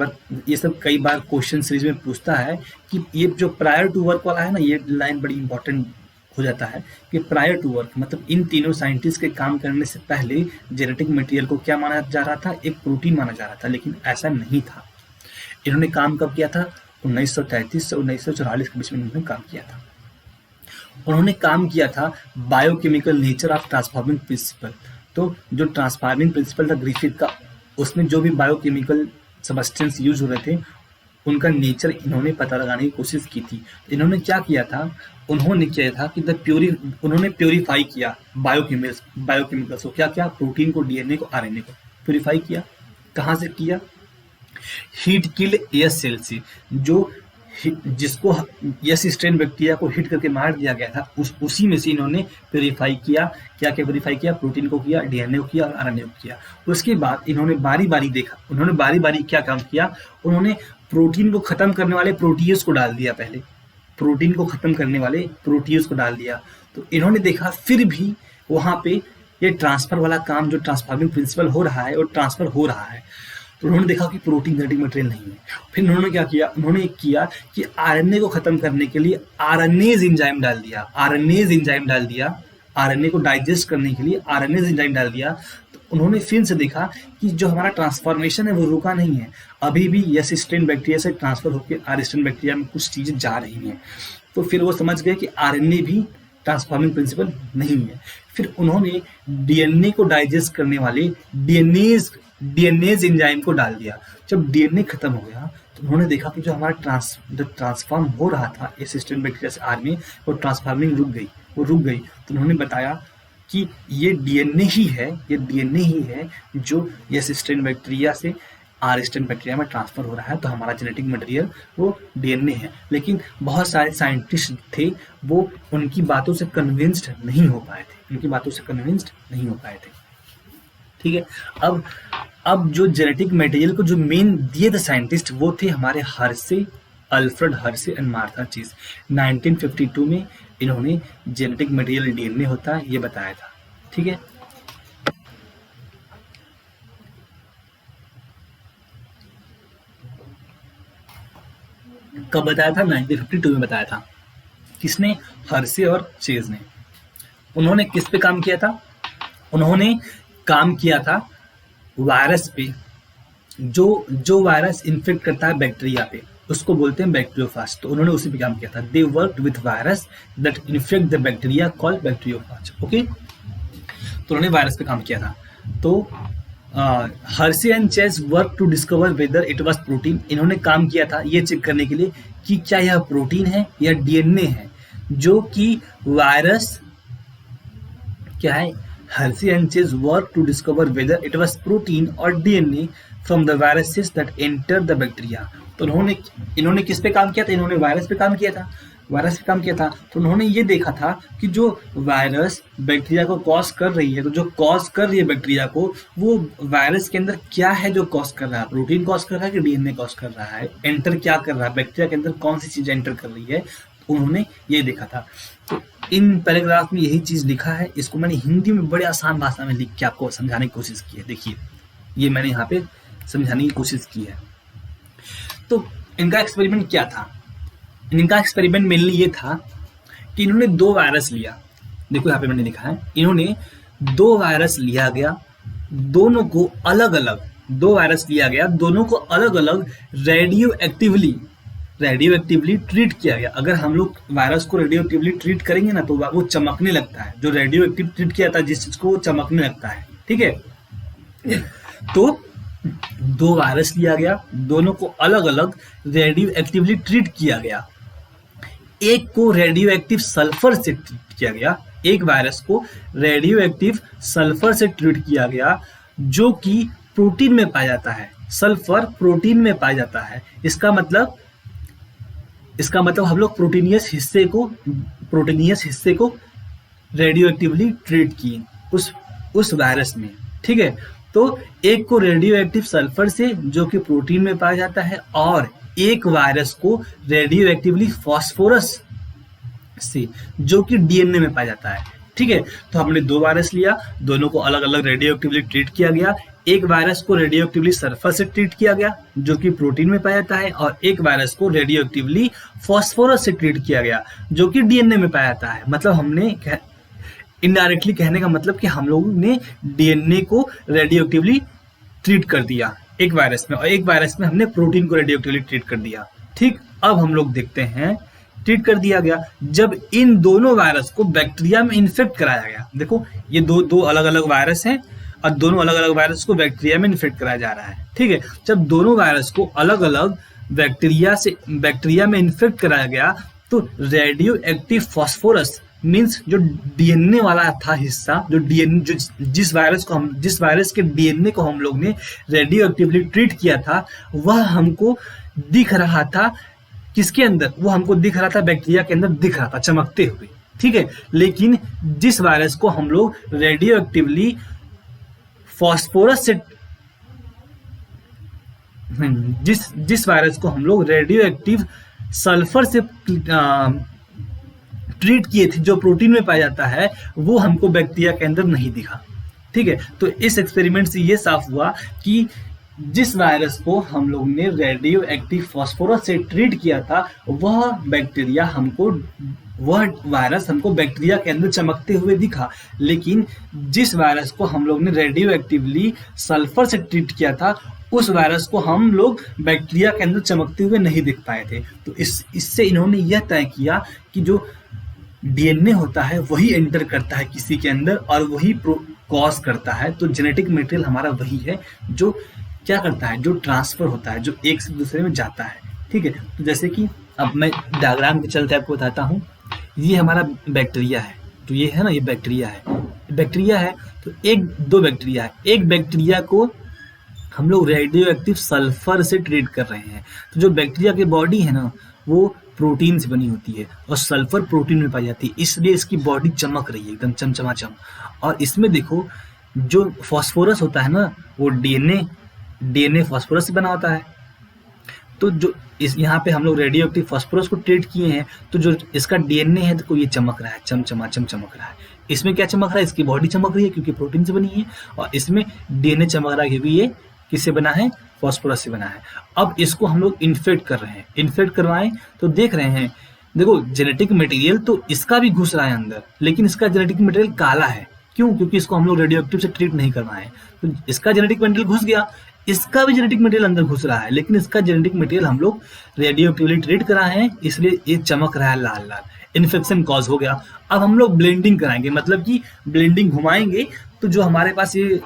बार क्वेश्चन सीरीज में पूछता है कि ये जो प्रायर टू वर्क वाला है ना, ये लाइन बड़ी इंपॉर्टेंट हो जाता है कि प्रायर टू वर्क मतलब इन तीनों साइंटिस्ट के काम करने से पहले जेनेटिक मटेरियल को क्या माना जा रहा था? एक प्रोटीन माना जा रहा था, लेकिन ऐसा नहीं था। इन्होंने काम कब किया था? 1933 से 1944 के बीच में इन्होंने काम किया था। उन्होंने काम किया था biochemical nature of transforming principle. तो जो ट्रांसफॉर्मिंग प्रिंसिपल था ग्रिफिथ का, उसमें जो भी बायोकेमिकल सब्सटेंस यूज हो रहे थे उनका नेचर इन्होंने पता लगाने की कोशिश की थी। इन्होंने क्या किया था? उन्होंने किया था कि उन्होंने प्योरीफाई किया बायोकेमिकल्स को, क्या प्रोटीन को, डीएनए को, आरएनए को प्योरीफाई किया। कहाँ से किया? हीट किल्ड एस सेल से, जिसको एस स्ट्रेन बैक्टीरिया को हिट करके मार दिया गया था, उसी में से इन्होंने प्योरीफाई किया। क्या प्योरीफाई किया? प्रोटीन को किया, डीएनए को किया और आरएनए को किया। उसके बाद इन्होंने बारी बारी देखा, उन्होंने बारी बारी क्या काम किया? उन्होंने प्रोटीन को खत्म करने वाले प्रोटीज को डाल दिया। पहले प्रोटीन को खत्म करने वाले प्रोटीज को डाल दिया, तो इन्होंने देखा फिर भी वहां पे ये ट्रांसफर वाला काम, जो ट्रांसफॉर्मिंग प्रिंसिपल हो रहा है और ट्रांसफर हो रहा है, तो उन्होंने देखा कि प्रोटीन जेनेटिक मटेरियल नहीं है। फिर उन्होंने क्या किया? उन्होंने किया कि आरएनए को खत्म करने के लिए आरएनएज एंजाइम डाल दिया, आरएनए को डाइजेस्ट करने के लिए आरएनएज एंजाइम डाल दिया। तो उन्होंने फिर से देखा कि जो हमारा ट्रांसफॉर्मेशन है वो रुका नहीं है, अभी भी एस स्ट्रेन बैक्टीरिया से ट्रांसफर होकर आर स्ट्रेन बैक्टीरिया में कुछ चीजें जा रही हैं। तो फिर वो समझ गए कि आरएनए भी ट्रांसफॉर्मिंग प्रिंसिपल नहीं है। फिर उन्होंने डीएनए को डाइजेस्ट करने वाले डीएनएज एंजाइम को डाल दिया। जब डीएनए खत्म हो गया तो उन्होंने देखा कि जो हमारा ट्रांसफॉर्म हो रहा था एस स्ट्रेन बैक्टीरिया से आर में, वो ट्रांसफॉर्मिंग रुक गई। तो उन्होंने बताया कि ये डीएनए ही है जो एस स्ट्रेन बैक्टीरिया से आर स्ट्रेन बैक्टीरिया में ट्रांसफर हो रहा है। तो हमारा जेनेटिक मटेरियल वो डीएनए है। लेकिन बहुत सारे साइंटिस्ट थे, वो उनकी बातों से कन्विंस्ड नहीं हो पाए थे। ठीक है, अब जो जेनेटिक मटेरियल को जो मेन दिए थे साइंटिस्ट, वो थे हमारे अल्फ्रेड हर्से एंड मार्था चीज। 1952 में इन्होंने जेनेटिक मटेरियल डीएनए होता है ये बताया था। ठीक है, कब बताया था? 1952 में बताया था। किसने? हर्से और चेज ने। उन्होंने किस पे काम किया था? उन्होंने काम किया था वायरस पे। जो वायरस इन्फेक्ट करता है बैक्टीरिया पे, उसको बोलते हैं बैक्टीरियोफाज। तो उन्होंने उसी पे काम किया था। They worked with virus that infect the bacteria called bacteriophage. Okay, तो उन्होंने वायरस पे काम किया था। तो Hershey and Chase work to discover whether it was protein. इन्होंने काम किया था ये चेक करने के लिए कि क्या यह प्रोटीन है या डीएनए है, जो कि वायरस क्या है? Hersey and Chase worked to discover whether it was protein or DNA from the viruses that entered the bacteria। तो इन्होंने किस पे काम किया था? इन्होंने वायरस पे काम किया था। वायरस का काम क्या था, तो उन्होंने ये देखा था कि जो वायरस बैक्टीरिया को कॉज कर रही है, तो जो कॉज कर रही है बैक्टीरिया को, वो वायरस के अंदर क्या है जो कॉज कर रहा है, प्रोटीन कॉज कर रहा है कि डीएनए कॉज कर रहा है, एंटर क्या कर रहा है बैक्टीरिया के अंदर, कौन सी चीज एंटर कर रही है, उन्होंने ये देखा था। तो इन पैराग्राफ में यही चीज लिखा है, इसको मैंने हिंदी में बड़े आसान भाषा में लिख के आपको समझाने की कोशिश की है। देखिए ये मैंने यहाँ पे समझाने की कोशिश की है। तो इनका एक्सपेरिमेंट क्या था, इनका एक्सपेरिमेंट मेनली ये था कि इन्होंने 2 वायरस लिया। देखो यहाँ पे मैंने लिखा है, इन्होंने 2 वायरस लिया गया, दोनों को अलग अलग 2 वायरस लिया गया, दोनों को अलग अलग रेडियो एक्टिवली ट्रीट किया गया। अगर हम लोग वायरस को रेडियो एक्टिवली ट्रीट करेंगे ना तो वो चमकने लगता है, जो रेडियो एक्टिव ट्रीट किया था जिस चीज को, वो चमकने लगता है, ठीक है। तो 2 वायरस लिया गया, दोनों को अलग अलग रेडियो एक्टिवली ट्रीट किया गया। एक को रेडियो एक्टिव सल्फर से ट्रीट किया गया, एक वायरस को रेडियो एक्टिव सल्फर से ट्रीट किया गया, जो कि प्रोटीन में पाया जाता है। सल्फर प्रोटीन में पाया जाता है, इसका मतलब हम लोग प्रोटीनियस हिस्से को रेडियो एक्टिवली ट्रीट किए उस वायरस में, ठीक है। तो एक को रेडियो एक्टिव सल्फर से, जो कि प्रोटीन में पाया जाता है, और एक वायरस को रेडियो एक्टिवली फॉस्फोरस से, जो कि डीएनए में पाया जाता है, ठीक है। तो हमने 2 वायरस लिया, दोनों को अलग अलग रेडियो एक्टिवली ट्रीट किया गया। एक वायरस को रेडियो एक्टिवली सल्फर से ट्रीट किया गया, जो कि प्रोटीन में पाया जाता है, और एक वायरस को रेडियो एक्टिवली फॉस्फोरस से ट्रीट किया गया, जो कि डीएनए में पाया जाता है। मतलब हमने इनडायरेक्टली कहने का मतलब कि हम लोगों ने डीएनए को रेडियो एक्टिवली ट्रीट कर दिया एक वायरस में, और एक वायरस में हमने प्रोटीन को रेडियो एक्टिवली ट्रीट कर दिया, ठीक। अब हम लोग देखते हैं, ट्रीट कर दिया गया, जब इन दोनों वायरस को बैक्टीरिया में इन्फेक्ट कराया गया। देखो ये दो अलग अलग वायरस हैं, और दोनों अलग अलग वायरस को बैक्टीरिया में इन्फेक्ट कराया जा रहा है, ठीक है। जब दोनों वायरस को अलग अलग बैक्टीरिया में इन्फेक्ट कराया गया, तो रेडियो एक्टिव फॉस्फोरस मीन्स जो डीएनए वाला था हिस्सा, जिस वायरस के डीएनए को हम लोग ने रेडियो एक्टिवली ट्रीट किया था, वह हमको दिख रहा था किसके अंदर, वो हमको दिख रहा था बैक्टीरिया के अंदर, दिख रहा था चमकते हुए, ठीक है। लेकिन जिस वायरस को हम लोग रेडियो एक्टिवली फॉस्फोरस से जिस वायरस को हम लोग रेडियो एक्टिव सल्फर से ट्रीट किए थे, जो प्रोटीन में पाया जाता है, वो हमको बैक्टीरिया के अंदर नहीं दिखा, ठीक है। तो इस एक्सपेरिमेंट से ये साफ हुआ कि जिस वायरस को हम लोग ने रेडियो एक्टिव फॉस्फोरस से ट्रीट किया था, वह वायरस हमको बैक्टीरिया के अंदर चमकते हुए दिखा। लेकिन जिस वायरस को हम लोग ने रेडियो एक्टिवली सल्फर से ट्रीट किया था, उस वायरस को हम लोग बैक्टीरिया के अंदर चमकते हुए नहीं दिख पाए थे। तो इससे इन्होंने यह तय किया कि जो डीएनए होता है वही एंटर करता है किसी के अंदर, और वही कॉज करता है। तो जेनेटिक मटेरियल हमारा वही है जो क्या करता है, जो ट्रांसफर होता है, जो एक से दूसरे में जाता है, ठीक है। तो जैसे कि अब मैं डायग्राम के चलते आपको बताता हूँ, ये हमारा बैक्टीरिया है, तो ये है ना, ये बैक्टीरिया है, तो दो बैक्टीरिया है। एक बैक्टीरिया को हम लोग रेडियो एक्टिव सल्फर से ट्रीट कर रहे हैं। तो जो बैक्टीरिया की बॉडी है ना, वो प्रोटीन से बनी होती है, और सल्फर प्रोटीन में पाई जाती है, इसलिए इसकी बॉडी चमक रही है एकदम चमचमाचम। और इसमें देखो जो फॉस्फोरस होता है ना, वो डीएनए फॉस्फोरस से बना होता है। तो जो यहाँ पे हम लोग रेडियो एक्टिव फॉस्फोरस को ट्रीट किए हैं, तो जो इसका डीएनए है, तो ये चमक रहा है, चमचमाचम चमक रहा है। इसमें क्या चमक रहा है, इसकी बॉडी चमक रही है क्योंकि प्रोटीन से बनी है, और इसमें डीएनए चमक रहा है क्योंकि ये किससे बना है, फॉस्फोरस से बना है। अब इसको हम लोग इन्फेक्ट कर रहे हैं, इन्फेक्ट करवाएं तो देख रहे हैं, देखो जेनेटिक मटेरियल तो इसका भी घुस रहा है अंदर, लेकिन इसका जेनेटिक मटेरियल काला है। क्यों? क्योंकि इसको हम लोग रेडियो एक्टिव से ट्रीट नहीं करवाए, तो इसका जेनेटिक मटेरियल घुस गया, इसका भी जेनेटिक मटेरियल अंदर घुस रहा है, लेकिन इसका जेनेटिक मटेरियल हम लोग रेडियो एक्टिवली ट्रीट कराए हैं, इसलिए ये चमक रहा है लाल लाल, इन्फेक्शन कॉज हो गया। अब हम लोग ब्लेंडिंग कराएंगे, मतलब कि ब्लेंडिंग घुमाएंगे, तो जो हमारे पास ये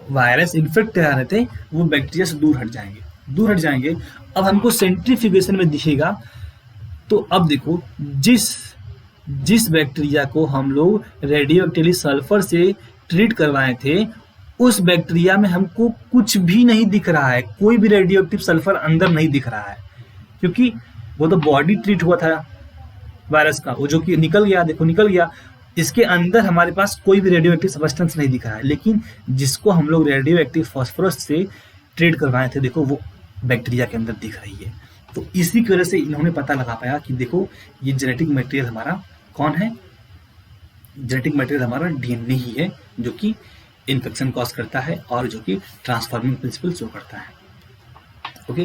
वायरस इन्फेक्ट करा रहे थे, वो बैक्टीरिया से दूर हट जाएंगे। अब हमको सेंट्रीफ्यूगेशन में दिखेगा, तो अब देखो जिस बैक्टीरिया को हम लोग रेडियो एक्टिवली सल्फर से ट्रीट करवाए थे, उस बैक्टीरिया में हमको कुछ भी नहीं दिख रहा है, कोई भी रेडियो एक्टिव सल्फर अंदर नहीं दिख रहा है, क्योंकि वो तो बॉडी ट्रीट हुआ था वायरस का, वो जो कि निकल गया, देखो निकल गया, इसके अंदर हमारे पास कोई भी रेडियो एक्टिव सब्सटेंस नहीं दिख रहा है, लेकिन जिसको हम लोग रेडियो एक्टिव फॉस्फोरस से ट्रीट करवाए थे, देखो वो बैक्टीरिया के अंदर दिख रही है। तो इसी की वजह से इन्होंने पता लगा पाया कि देखो ये जेनेटिक मटेरियल हमारा कौन है, जेनेटिक मटेरियल हमारा डीएनए ही है, जो कि इन्फेक्शन कॉज करता है और जो कि ट्रांसफॉर्मिंग प्रिंसिपल शो करता है। ओके,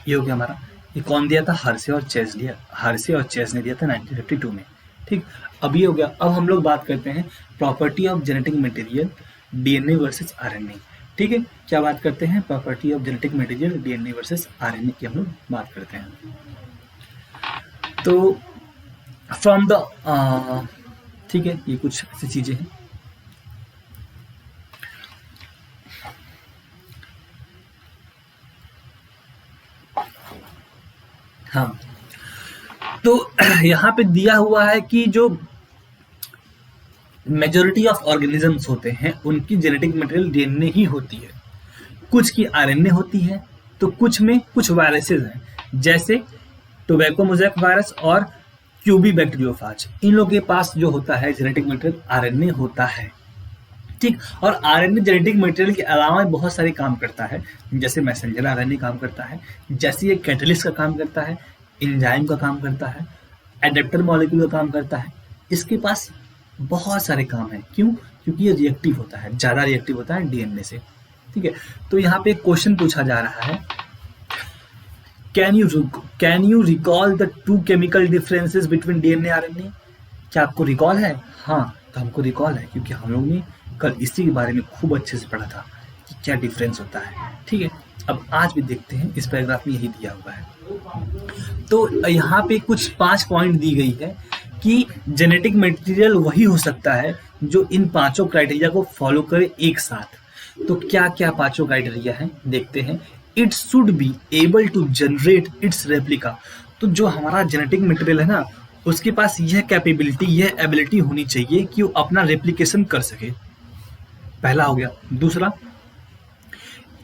ये हो गया हमारा। ये कौन दिया था? हर्शे और चेज दिया, हर्शे और चेज ने दिया था 1952 में। ठीक, अब ये हो गया। अब हम लोग बात करते हैं property of genetic material DNA versus RNA. ठीक है, क्या बात करते हैं? Property of genetic material DNA versus RNA की हम लोग बात करते हैं। तो फ्रॉम द ठीक है, ये कुछ ऐसी चीजें हैं। हाँ, तो यहाँ पे दिया हुआ है कि जो मेजोरिटी ऑफ ऑर्गेनिजम्स होते हैं उनकी जेनेटिक मटेरियल डीएनए ही होती है, कुछ की आरएनए होती है, तो कुछ में कुछ वायरसेस हैं, जैसे टोबैको मोज़ेक वायरस और क्यूबी बैक्टीरियोफाज। इन लोगों के पास जो होता है जेनेटिक मटेरियल आरएनए होता है। ठीक, और आरएनए जेनेटिक मटेरियल के अलावा बहुत सारे काम करता है, जैसे मैसेंजर आरएनए काम करता है, जैसे ये कैटलिस्ट का काम करता है, एंजाइम का काम करता है, एडेप्टर मॉलिक्यूल का काम करता है। इसके पास बहुत सारे काम हैं। क्यों? क्योंकि ये रिएक्टिव होता है, ज़्यादा रिएक्टिव होता है डीएनए से। ठीक है, तो यहाँ पे एक क्वेश्चन पूछा जा रहा है, can you recall the two chemical differences between DNA RNA? क्या आपको रिकॉल है? हाँ, तो हमको रिकॉल है, क्योंकि हम लोग ने कल इसी के बारे में खूब अच्छे से पढ़ा था कि क्या डिफरेंस होता है। ठीक है, अब आज भी देखते हैं, इस पैराग्राफ में यही दिया हुआ है। तो यहाँ पे कुछ 5 पॉइंट दी गई है कि जेनेटिक मटेरियल वही हो सकता है जो इन 5 क्राइटेरिया को फॉलो करे एक साथ। तो क्या क्या 5 क्राइटेरिया हैं, देखते हैं। It should be able to generate its replica. तो जो हमारा जेनेटिक मटेरियल है ना, उसके पास यह कैपेबिलिटी, यह एबिलिटी होनी चाहिए कि वो अपना रेप्लिकेशन कर सके, पहला हो गया। दूसरा,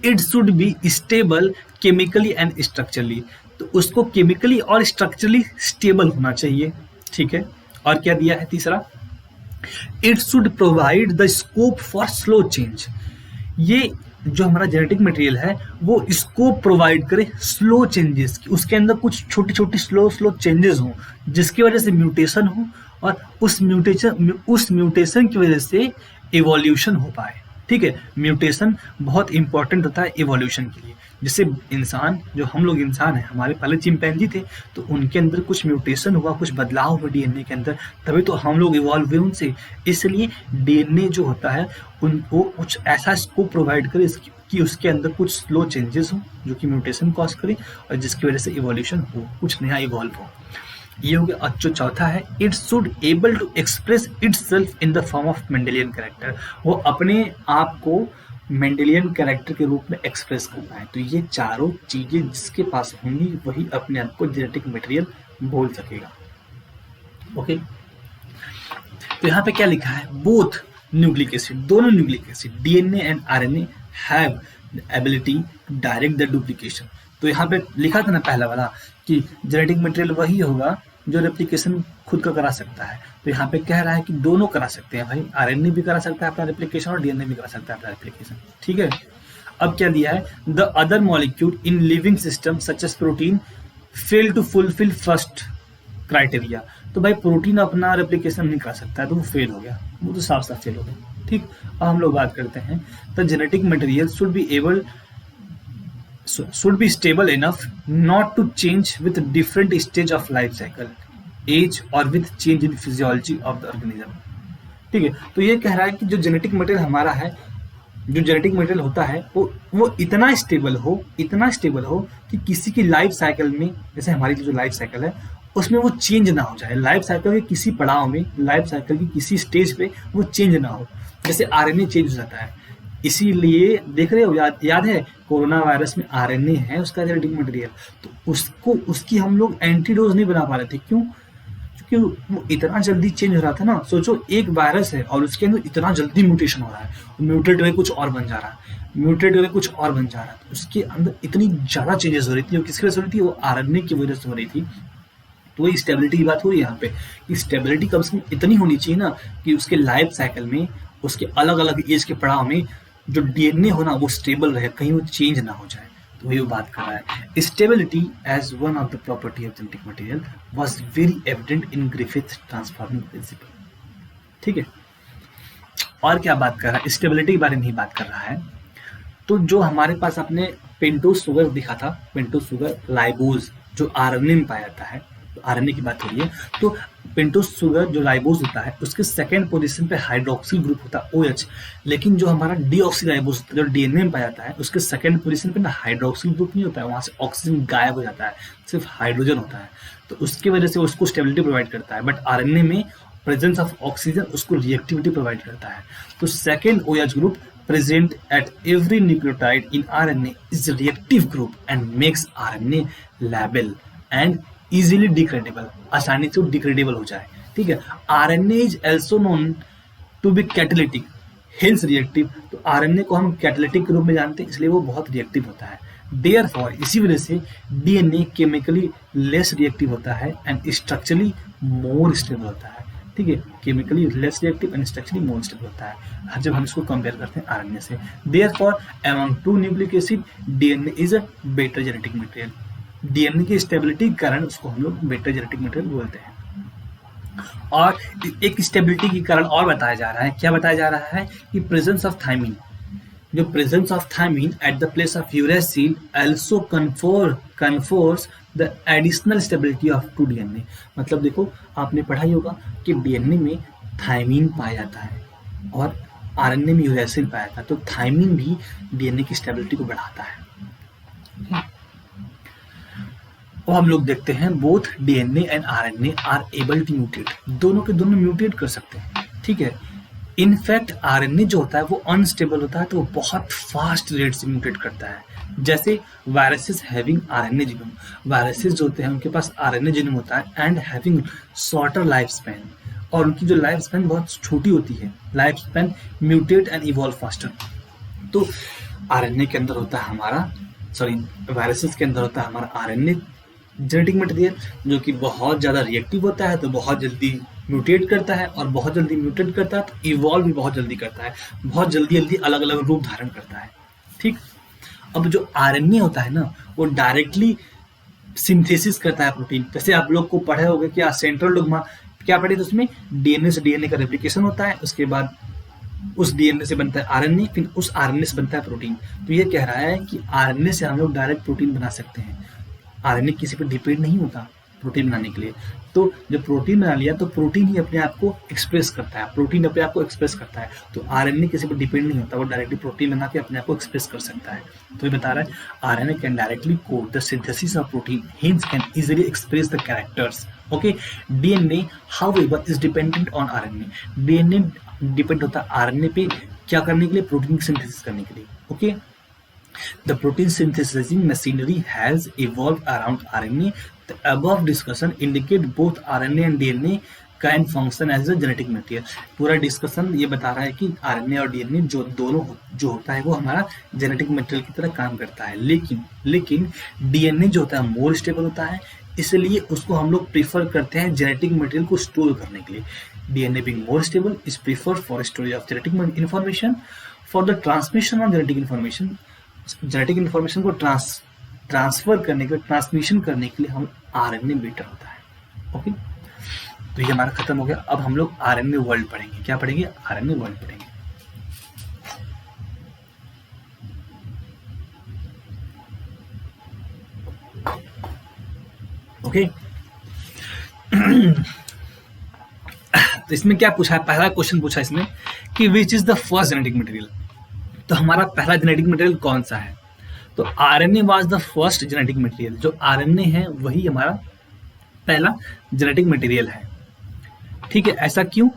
it should be stable chemically and structurally. तो उसको केमिकली और स्ट्रक्चरली स्टेबल होना चाहिए। ठीक है, और क्या दिया है? तीसरा, it should provide the scope for slow change. ये जो हमारा जेनेटिक मटेरियल है वो स्कोप प्रोवाइड करे स्लो चेंजेस की, उसके अंदर कुछ छोटी छोटी स्लो चेंजेस हों, जिसकी वजह से म्यूटेशन हो और उस म्यूटेशन की वजह से इवोल्यूशन हो पाए। ठीक है, म्यूटेशन बहुत इंपॉर्टेंट होता है इवोल्यूशन के लिए। जैसे इंसान, जो हम लोग इंसान हैं, हमारे पहले चिंपैंजी थे, तो उनके अंदर कुछ म्यूटेशन हुआ, कुछ बदलाव हुआ डीएनए के अंदर, तभी तो हम लोग इवॉल्व हुए उनसे। इसलिए डीएनए जो होता है उनको कुछ ऐसा स्कोप प्रोवाइड करे कि उसके अंदर कुछ स्लो चेंजेस हो जो कि म्यूटेशन कॉज करे और जिसकी वजह से इवोल्यूशन हो, कुछ नया इवॉल्व हो। ये हो गया। जो चौथा है, it should able to express itself in the form of Mendelian character. वो अपने आप को मेंडेलियन कैरेक्टर के रूप में एक्सप्रेस करना है। तो ये चारों चीजें जिसके पास होंगी वही अपने आप को जेनेटिक मटेरियल बोल सकेगा। ओके, तो यहाँ पे क्या लिखा है? बोथ न्यूक्लिक एसिड, दोनों nucleic acid DNA and RNA have the ability to direct the duplication. तो यहाँ पे लिखा था ना पहला वाला कि जेनेटिक मटेरियल वही होगा जो रेप्लिकेशन खुद का करा सकता है। तो यहाँ पे कह रहा है कि दोनों करा सकते हैं भाई, आरएनए भी करा सकता है अपना रेप्लिकेशन और डीएनए भी करा सकता है अपना रेप्लिकेशन। ठीक है, अब क्या दिया है? The other molecule in living system such as protein fail to fulfil first criteria. तो भाई प्रोटीन अपना रेप्लिकेशन नहीं कर सकता है, तो वो फेल हो गया, वो तो साफ साफ फेल हो गया। ठीक, अब हम लोग बात करते हैं the genetic material should be stable enough not to change with different stage of life cycle, age or with change in physiology of the organism। ठीक है, तो ये कह रहा है कि जो जेनेटिक मटेरियल हमारा है, जो जेनेटिक मटेरियल होता है वो इतना स्टेबल हो कि किसी की लाइफ साइकिल में, जैसे हमारी जो लाइफ साइकिल है उसमें वो चेंज ना हो जाए। लाइफ साइकिल के किसी पड़ाव में, लाइफ साइकिल की किसी स्टेज पे वो चेंज ना हो, जैसे आरएनए चेंज हो जाता है। इसीलिए देख रहे हो, याद है कोरोना वायरस में आरएनए है उसका जेनेटिक मटेरियल, तो उसकी हम लोग एंटीडोज नहीं बना पा रहे थे। क्यों? क्योंकि वो इतना जल्दी चेंज हो रहा था ना। सोचो एक वायरस है और उसके अंदर इतना जल्दी म्यूटेशन हो रहा है, म्यूटेट होकर कुछ और बन जा रहा है, तो उसके अंदर इतनी ज्यादा चेंजेस हो रही थी। वो किसकी वजह से हो रही थी? वो आरएनए की वजह से हो रही थी। तो वही स्टेबिलिटी की बात हो रही है यहाँ पे कि स्टेबिलिटी कम से कम इतनी होनी चाहिए ना कि उसके लाइफ साइकिल में, उसके अलग अलग एज के पड़ाव में जो डीएनए हो ना वो स्टेबल रहे, कहीं वो चेंज ना हो जाए। तो वही वो बात कर रहा है। Stability as one of the property of genetic material was very evident in Griffith transforming principle. ठीक है, और क्या बात कर रहा है, स्टेबिलिटी के बारे में ही बात कर रहा है। तो जो हमारे पास अपने पेंटोज शुगर दिखा था, पेंटोज शुगर लाइबोज जो आरएनए में पाया जाता है, तो आरएनए की बात हो रही है, तो पेंटोज शुगर जो लाइबोज होता है उसके सेकंड पोजीशन पे हाइड्रोक्सिल ग्रुप होता है OH, लेकिन जो हमारा डीऑक्सीराइबोज होता है जो डीएनए में पाया जाता है उसके सेकंड पोजीशन पे ना हाइड्रोक्सिल ग्रुप नहीं होता है, वहां से ऑक्सीजन गायब हो जाता है, सिर्फ हाइड्रोजन होता है, तो उसकी वजह से उसको स्टेबिलिटी प्रोवाइड करता है। बट आरएनए में प्रेजेंस ऑफ ऑक्सीजन उसको रिएक्टिविटी प्रोवाइड करता है। तो second OH group present at every nucleotide in RNA is a reactive group and makes RNA labile and easily degradable, आसानी से डिग्रेडेबल हो जाए। ठीक है, RNA is also known to be catalytic, hence reactive। तो RNA को हम catalytic के रूप में जानते हैं, इसलिए वो बहुत रिएक्टिव होता है। Therefore, इसी वजह से DNA केमिकली लेस रिएक्टिव होता है एंड स्ट्रक्चरली मोर स्टेबल होता है। ठीक है, chemically less reactive and structurally more stable होता है जब हम इसको कंपेयर करते हैं आरएनए से। Therefore among two nucleic acid DNA is a better genetic material. DNA की स्टेबिलिटी के कारण उसको हम लोग बेटर जेनेटिक मटेरियल बोलते हैं। और एक स्टेबिलिटी के कारण और बताया जा रहा है, क्या बताया जा रहा है कि प्रेजेंस ऑफ थायमीन, जो presence of thymine at the place of uracil also confers the additional stability of to DNA. मतलब देखो, आपने पढ़ा ही होगा कि डीएनए में थायमीन पाया जाता है और आरएनए में यूरेसिल पाया जाता है, तो थायमीन भी डीएनए की स्टेबिलिटी को बढ़ाता है। और हम लोग देखते हैं both DNA and RNA are able to mutate, दोनों के दोनों म्यूटेट कर सकते हैं। ठीक है, इनफैक्ट आरएनए जो होता है वो अनस्टेबल होता है, तो वो बहुत फास्ट रेट से म्यूटेट करता है। जैसे viruses having RNA genome, viruses जो होते हैं उनके पास आरएनए जीनोम होता है and having shorter life span, और उनकी जो लाइफ स्पैन बहुत छोटी होती है, life span mutate and evolve faster. तो आरएनए के अंदर होता है हमारा, वायरसेस के अंदर होता है हमारा आरएनए जेनेटिक मटेरियल जो कि बहुत ज़्यादा रिएक्टिव होता है, तो बहुत जल्दी म्यूटेट करता है, और बहुत जल्दी म्यूटेट करता है तो इवॉल्व भी बहुत जल्दी करता है, बहुत जल्दी जल्दी अलग अलग रूप धारण करता है। ठीक, अब जो आरएनए होता है ना वो डायरेक्टली सिंथेसिस करता है प्रोटीन। जैसे आप लोग को पढ़े होंगे कि सेंट्रल डोग्मा क्या पढ़े, तो उसमें डीएनए से डीएनए का रेप्लिकेशन होता है, उसके बाद उस डीएनए से बनता है आरएनए, फिर उस आरएनए से बनता है प्रोटीन। तो ये कह रहा है कि आरएनए से हम लोग डायरेक्ट प्रोटीन बना सकते हैं, आरएनए किसी पर डिपेंड नहीं होता प्रोटीन बनाने के लिए। तो जब प्रोटीन बना लिया तो प्रोटीन ही अपने आप को एक्सप्रेस करता है, प्रोटीन अपने आप को एक्सप्रेस करता है, तो आरएनए किसी पर डिपेंड नहीं होता, वो डायरेक्टली प्रोटीन बना के अपने आप को एक्सप्रेस कर सकता है। तो ये बता रहा है RNA can directly code the synthesis of protein, hence can easily express the characters. Okay, DNA however is dependent on RNA, DNA depend होता है आरएनए पे क्या करने के लिए, प्रोटीन की सिंथेसिस करने के लिए। Okay, the protein synthesizing machinery has evolved around RNA. The above discussion indicate both RNA and DNA can function as a genetic material. पूरा डिस्कशन ये बता रहा है कि आरएनए और डीएनए जो दोनों जो होता है वो हमारा जेनेटिक मटेरियल की तरह काम करता है, लेकिन डीएनए जो होता है मोर स्टेबल होता है, इसलिए उसको हम लोग प्रीफर करते हैं जेनेटिक मटेरियल को स्टोर करने के लिए। DNA being more stable is preferred for storage of genetic information, for the transmission of genetic information, genetic information को ट्रांसफर करने के लिए, ट्रांसमिशन करने के लिए हम आरएनए बेटर होता है। ओके, तो ये हमारा खत्म हो गया। अब हम लोग आरएनए वर्ल्ड पढ़ेंगे। क्या पढ़ेंगे? आरएनए वर्ल्ड पढ़ेंगे। ओके, तो इसमें क्या पूछा है, पहला क्वेश्चन पूछा इसमें कि which is the first genetic material. तो हमारा पहला जेनेटिक मटेरियल कौन सा है? तो RNA was the first genetic material. जो आरएनए है वही हमारा पहला जेनेटिक मटेरियल है। ठीक है, ऐसा क्यों?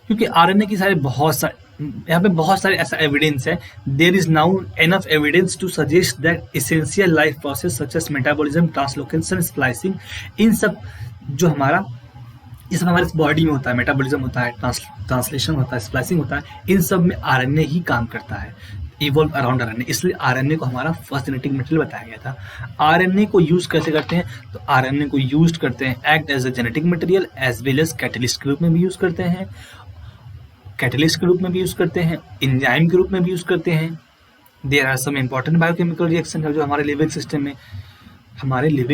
क्योंकि आरएनए की यहाँ पे बहुत सारे ऐसा एविडेंस है। There is now enough evidence to suggest that essential life process such as metabolism, translocation, splicing, इन सब जो हमारा ये सब हमारे बॉडी में होता है, मेटाबॉलिज्म होता है, ट्रांसलेशन होता है, स्प्लाइसिंग होता है, इन सब में आरएनए ही काम करता है। इवॉल्व अराउंड आरएनए, इसलिए आरएनए को हमारा फर्स्ट जेनेटिक मटेरियल बताया गया था। आरएनए को यूज कैसे करते हैं, तो आरएनए को यूज करते हैं act as a genetic material as well as catalyst के रूप में भी यूज करते हैं, कैटलिस्ट के रूप में भी यूज करते हैं, एंजाइम के रूप में भी यूज करते हैं। There are some important biochemical reaction है जो हमारे लिविंग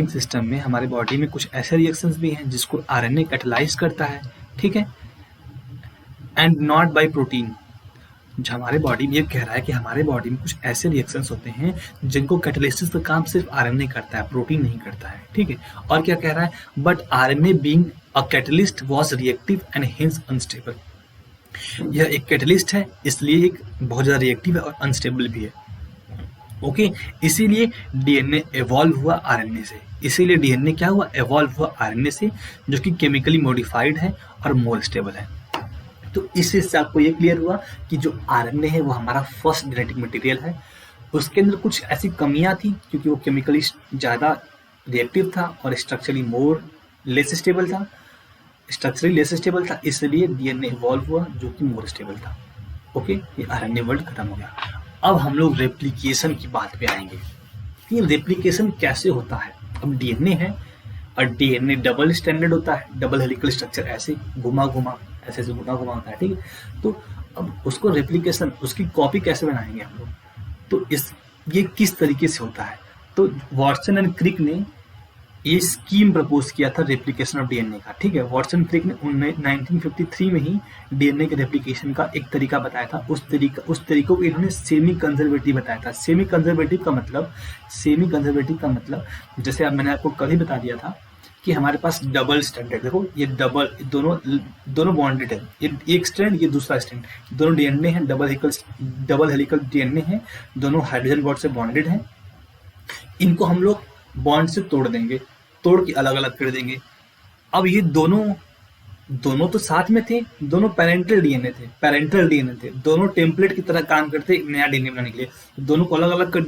सिस्टम में हमारे बॉडी में कुछ ऐसे रिएक्शंस भी हैं जिसको आरएनए कैटलाइज करता है, ठीक है, एंड नॉट बाय प्रोटीन। जो हमारे बॉडी में ये कह रहा है कि हमारे बॉडी में कुछ ऐसे रिएक्शंस होते हैं जिनको कैटलिसिस का काम सिर्फ आरएनए करता है, प्रोटीन नहीं करता है, ठीक है। और क्या कह रहा है, but RNA being a catalyst was reactive and hence unstable. यह एक कैटलिस्ट है इसलिए एक बहुत ज़्यादा रिएक्टिव है और अनस्टेबल भी है, ओके। इसीलिए डीएनए एवॉल्व हुआ आरएनए से, इसीलिए डीएनए क्या हुआ, एवॉल्व हुआ आरएनए से, जो कि केमिकली मॉडिफाइड है और मोर स्टेबल है। तो इससे आपको ये क्लियर हुआ कि जो आरएनए है वो हमारा फर्स्ट जेनेटिक मटेरियल है। उसके अंदर कुछ ऐसी कमियां थी क्योंकि वो केमिकली ज़्यादा रिएक्टिव था और स्ट्रक्चरली लेस स्टेबल था, इसलिए डीएनए इवॉल्व हुआ जो कि मोर स्टेबल था, ओके। ये आरएनए वर्ल्ड खत्म हो गया। अब हम लोग रेप्लिकेशन की बात पे आएंगे कि रेप्लिकेशन कैसे होता है। अब डीएनए है और डीएनए डबल स्टैंडर्ड होता है, डबल हेलिकल स्ट्रक्चर, ऐसे घुमा ऐसे घुमा होता है, ठीक है। तो अब उसको रेप्लिकेशन, उसकी कॉपी कैसे बनाएंगे हम लोग, तो ये किस तरीके से होता है। तो वॉटसन एंड क्रिक ने ये स्कीम प्रपोज किया था रेप्लिकेशन ऑफ डीएनए का, ठीक है। वॉटसन क्रिक ने 1953 में ही डीएनए के रेप्लिकेशन का एक तरीका बताया था। उस तरीकों को इन्होंने सेमी कंजर्वेटिव बताया था। सेमी कंजर्वेटिव का मतलब जैसे अब मैंने आपको कल ही बता दिया था कि हमारे पास डबल स्टैंडर्ड, देखो ये दोनों बॉन्डेड है, ये एक स्ट्रैंड ये दूसरा स्ट्रैंड, दोनों डीएनए हैं, डबल हेलिकल डीएनए है, दोनों हाइड्रोजन बॉन्ड से बॉन्डेड हैं। इनको हम लोग बॉन्ड से तोड़ देंगे, तोड़ के अलग अलग कर देंगे। अब ये दोनों तो साथ में थे, दोनों पैरेंटल डीएनए थे, दोनों टेम्पलेट की तरह काम करते नया डीएनए बनाने के लिए। दोनों को अलग अलग कर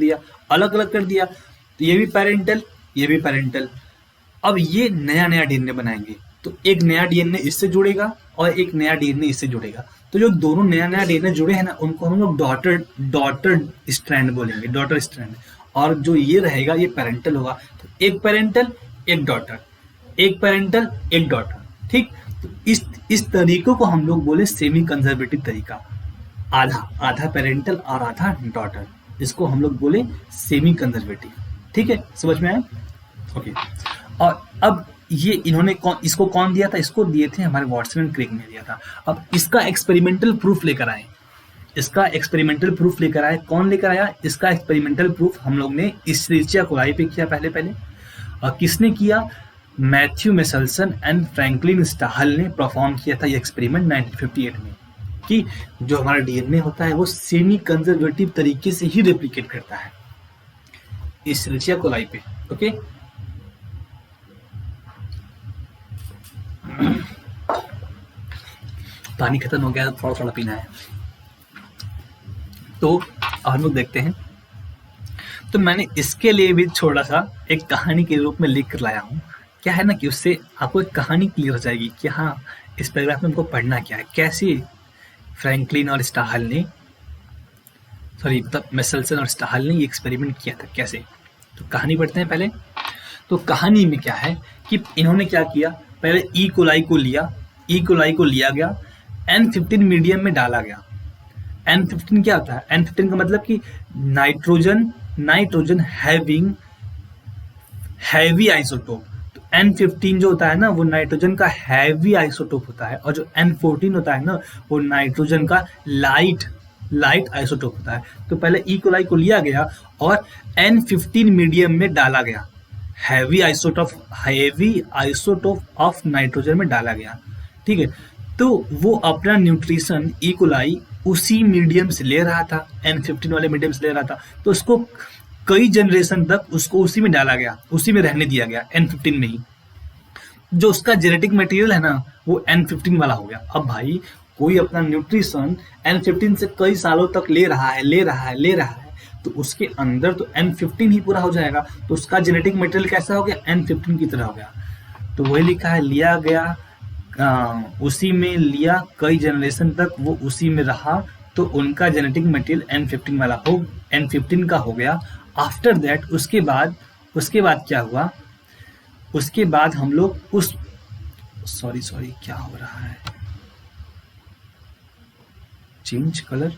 दिया, तो ये भी पैरेंटल। अब ये नया डीएनए बनाएंगे, तो एक नया डीएनए इससे जुड़ेगा और एक नया डीएनए इससे जुड़ेगा। तो जो दोनों नया डीएनए जुड़े हैं ना, उनको हम लोग डॉटर स्ट्रैंड बोलेंगे, डॉटर स्ट्रैंड। और जो ये रहेगा ये पैरेंटल होगा, तो एक पैरेंटल एक डॉटर, ठीक। तो इस तरीकों को हम लोग बोले सेमी कंजर्वेटिव तरीका, आधा पैरेंटल और आधा डॉटर, इसको हम लोग बोले सेमी कंजर्वेटिव, ठीक है। समझ में आया, ओके। और अब ये इन्होंने इसको कौन दिया था, इसको दिए थे हमारे वॉटसन एंड क्रिक ने दिया था। अब इसका एक्सपेरिमेंटल प्रूफ लेकर आए, कौन लेकर आया, इसका एक्सपेरिमेंटल प्रूफ हम लोग ने इश्चरिचिया कोलाई पे किया पहले। और किसने किया, मैथ्यू मेसल्सन एंड फ्रैंकलिन स्टाहल ने परफॉर्म किया था ये एक्सपेरिमेंट 1958 में, कि जो हमारा डीएनए होता है वो सेमी कंजर्वेटिव तरीके से ही रेप्लिकेट करता है इश्चरिचिया कोलाई पे, ओके। पानी खत्म हो गया, थोड़ा पीना है। तो हम लोग देखते हैं, तो मैंने इसके लिए भी थोड़ा सा एक कहानी के रूप में लिख कर लाया हूँ। क्या है ना कि उससे आपको एक कहानी क्लियर हो जाएगी कि हाँ इस पैराग्राफ में हमको पढ़ना क्या है, कैसे फ्रैंकलिन और स्टाहल ने मेसल्सन और स्टाहल ने ये एक्सपेरिमेंट किया था कैसे। तो कहानी पढ़ते हैं पहले। तो कहानी में क्या है कि इन्होंने क्या किया, पहले ई कोलाई को लिया गया, N15 मीडियम में डाला गया। N15 क्या होता है, N15 का मतलब कि नाइट्रोजन हैवी आइसोटोप। तो N15 जो होता है ना वो नाइट्रोजन का हैवी आइसोटोप होता है, और जो N14 होता है ना वो नाइट्रोजन का लाइट आइसोटोप होता है। तो पहले ई कोलाई को लिया गया और N15 मीडियम में डाला गया, हैवी आइसोटोप ऑफ नाइट्रोजन में डाला गया, ठीक है। तो वो अपना न्यूट्रिशन ई कोलाई उसी मीडियम से ले रहा था, N15 वाले मीडियम से ले रहा था। तो उसको कई जनरेशन तक उसको उसी में डाला गया, उसी में रहने दिया गया, N15 में ही। जो उसका जेनेटिक मटेरियल है ना वो N15 वाला हो गया। अब भाई कोई अपना न्यूट्रिशन N15 से कई सालों तक ले रहा है, तो उसके अंदर तो N15 ही पूरा हो जाएगा। तो उसका जेनेटिक मटेरियल कैसा हो गया, N15 की तरह हो गया। तो वही लिखा है, लिया गया, उसी में लिया, कई जनरेशन तक वो उसी में रहा, तो उनका जेनेटिक मटेरियल N15 वाला हो N15 का हो गया। आफ्टर दैट उसके बाद क्या हुआ, उसके बाद हम लोग उस सॉरी क्या हो रहा है, change colour,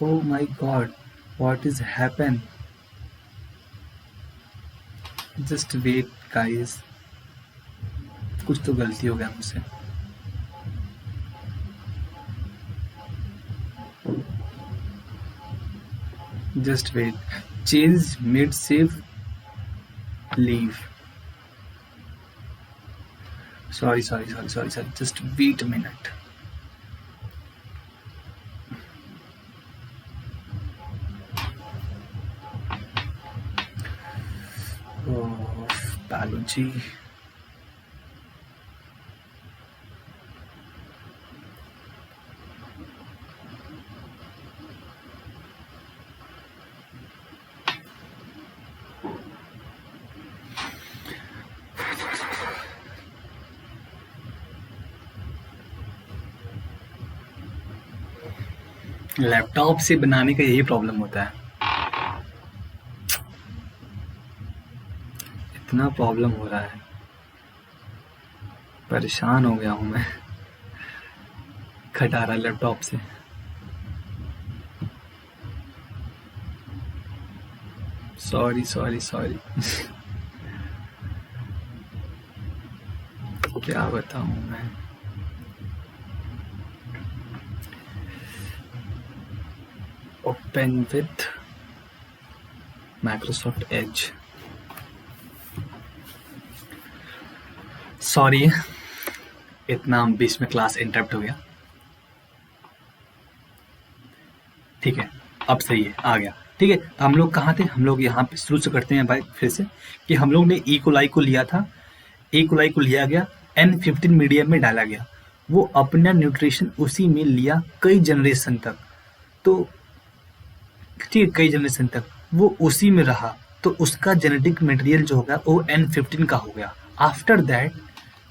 oh my God what is happen, just wait guys, कुछ तो गलती हो गया मुझसे। Just wait, change mid save leave, sorry, just wait a minute. Oh, biology. Laptop से बनाने का यही प्रॉब्लम होता है, इतना प्रॉब्लम हो रहा है, परेशान हो गया हूं मैं खटारा लैपटॉप से। सॉरी क्या बताऊं मैं। Open with Microsoft Edge, sorry इतना बीच में क्लास इंटरप्ट हो गया। ठीक है, अब सही है, आ गया। ठीक है, हम लोग कहाँ थे, हम लोग यहाँ पे शुरू से करते हैं भाई फिर से, कि हम लोग ने ई कोलाई को लिया था, ई कोलाई को लिया गया, N15 मीडियम में डाला गया, वो अपना न्यूट्रिशन उसी में लिया कई जनरेशन तक, तो ठीक है कई जनरेशन तक वो उसी में रहा, तो उसका जेनेटिक मटेरियल जो होगा वो N15 का हो गया। आफ्टर दैट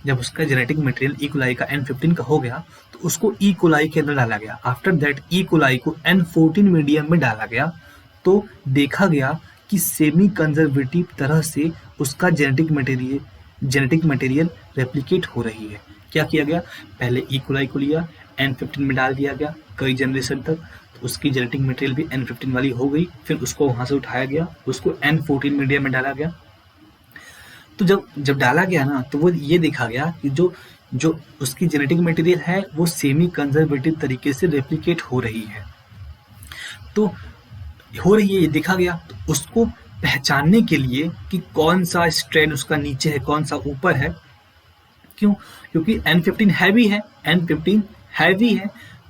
जब उसका जेनेटिक मटेरियल ई कोलाई का N15 का हो गया तो उसको ई कोलाई के अंदर डाला गया। आफ्टर दैट ई कोलाई को N14 मीडियम में डाला गया, तो देखा गया कि सेमी कंजर्वेटिव तरह से उसका जेनेटिक मटेरियल रेप्लिकेट हो रही है। क्या किया गया, पहले ई कोलाई को लिया, N15 में डाल दिया गया कई जनरेशन तक, तो उसकी जेनेटिक मटेरियल भी N15 वाली हो गई, फिर उसको वहां से उठाया गया, उसको N14 मीडियम में डाला गया। तो जब डाला गया ना, तो वो ये देखा गया कि जो उसकी जेनेटिक मटेरियल है वो सेमी कंजर्वेटिव तरीके से रेप्लिकेट हो रही है, तो हो रही है ये देखा गया। तो उसको पहचानने के लिए कि कौन सा स्ट्रेन उसका नीचे है कौन सा ऊपर है, क्यों, क्योंकि N15 हैवी है, N15 हैवी है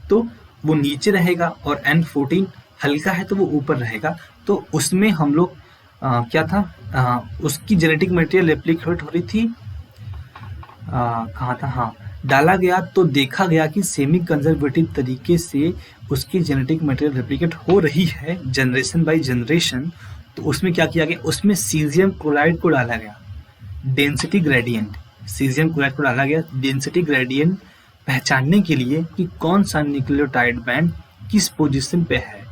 तो वो नीचे रहेगा, और N14 हल्का है तो वो ऊपर रहेगा। तो उसमें हम लोग क्या था, उसकी जेनेटिक मटेरियल रेप्लिकेट हो रही थी, कहाँ था, हाँ डाला गया, तो देखा गया कि सेमी कंजर्वेटिव तरीके से उसकी जेनेटिक मटेरियल रेप्लिकेट हो रही है जनरेशन बाय जनरेशन। तो उसमें क्या किया गया, उसमें सीजियम क्लोराइड को डाला गया, डेंसिटी ग्रेडियंट, सीजियम क्लोराइड को डाला गया डेंसिटी ग्रेडियंट पहचानने के लिए कि कौन सा न्यूक्लियोटाइड बैंड किस पोजीशन पे है।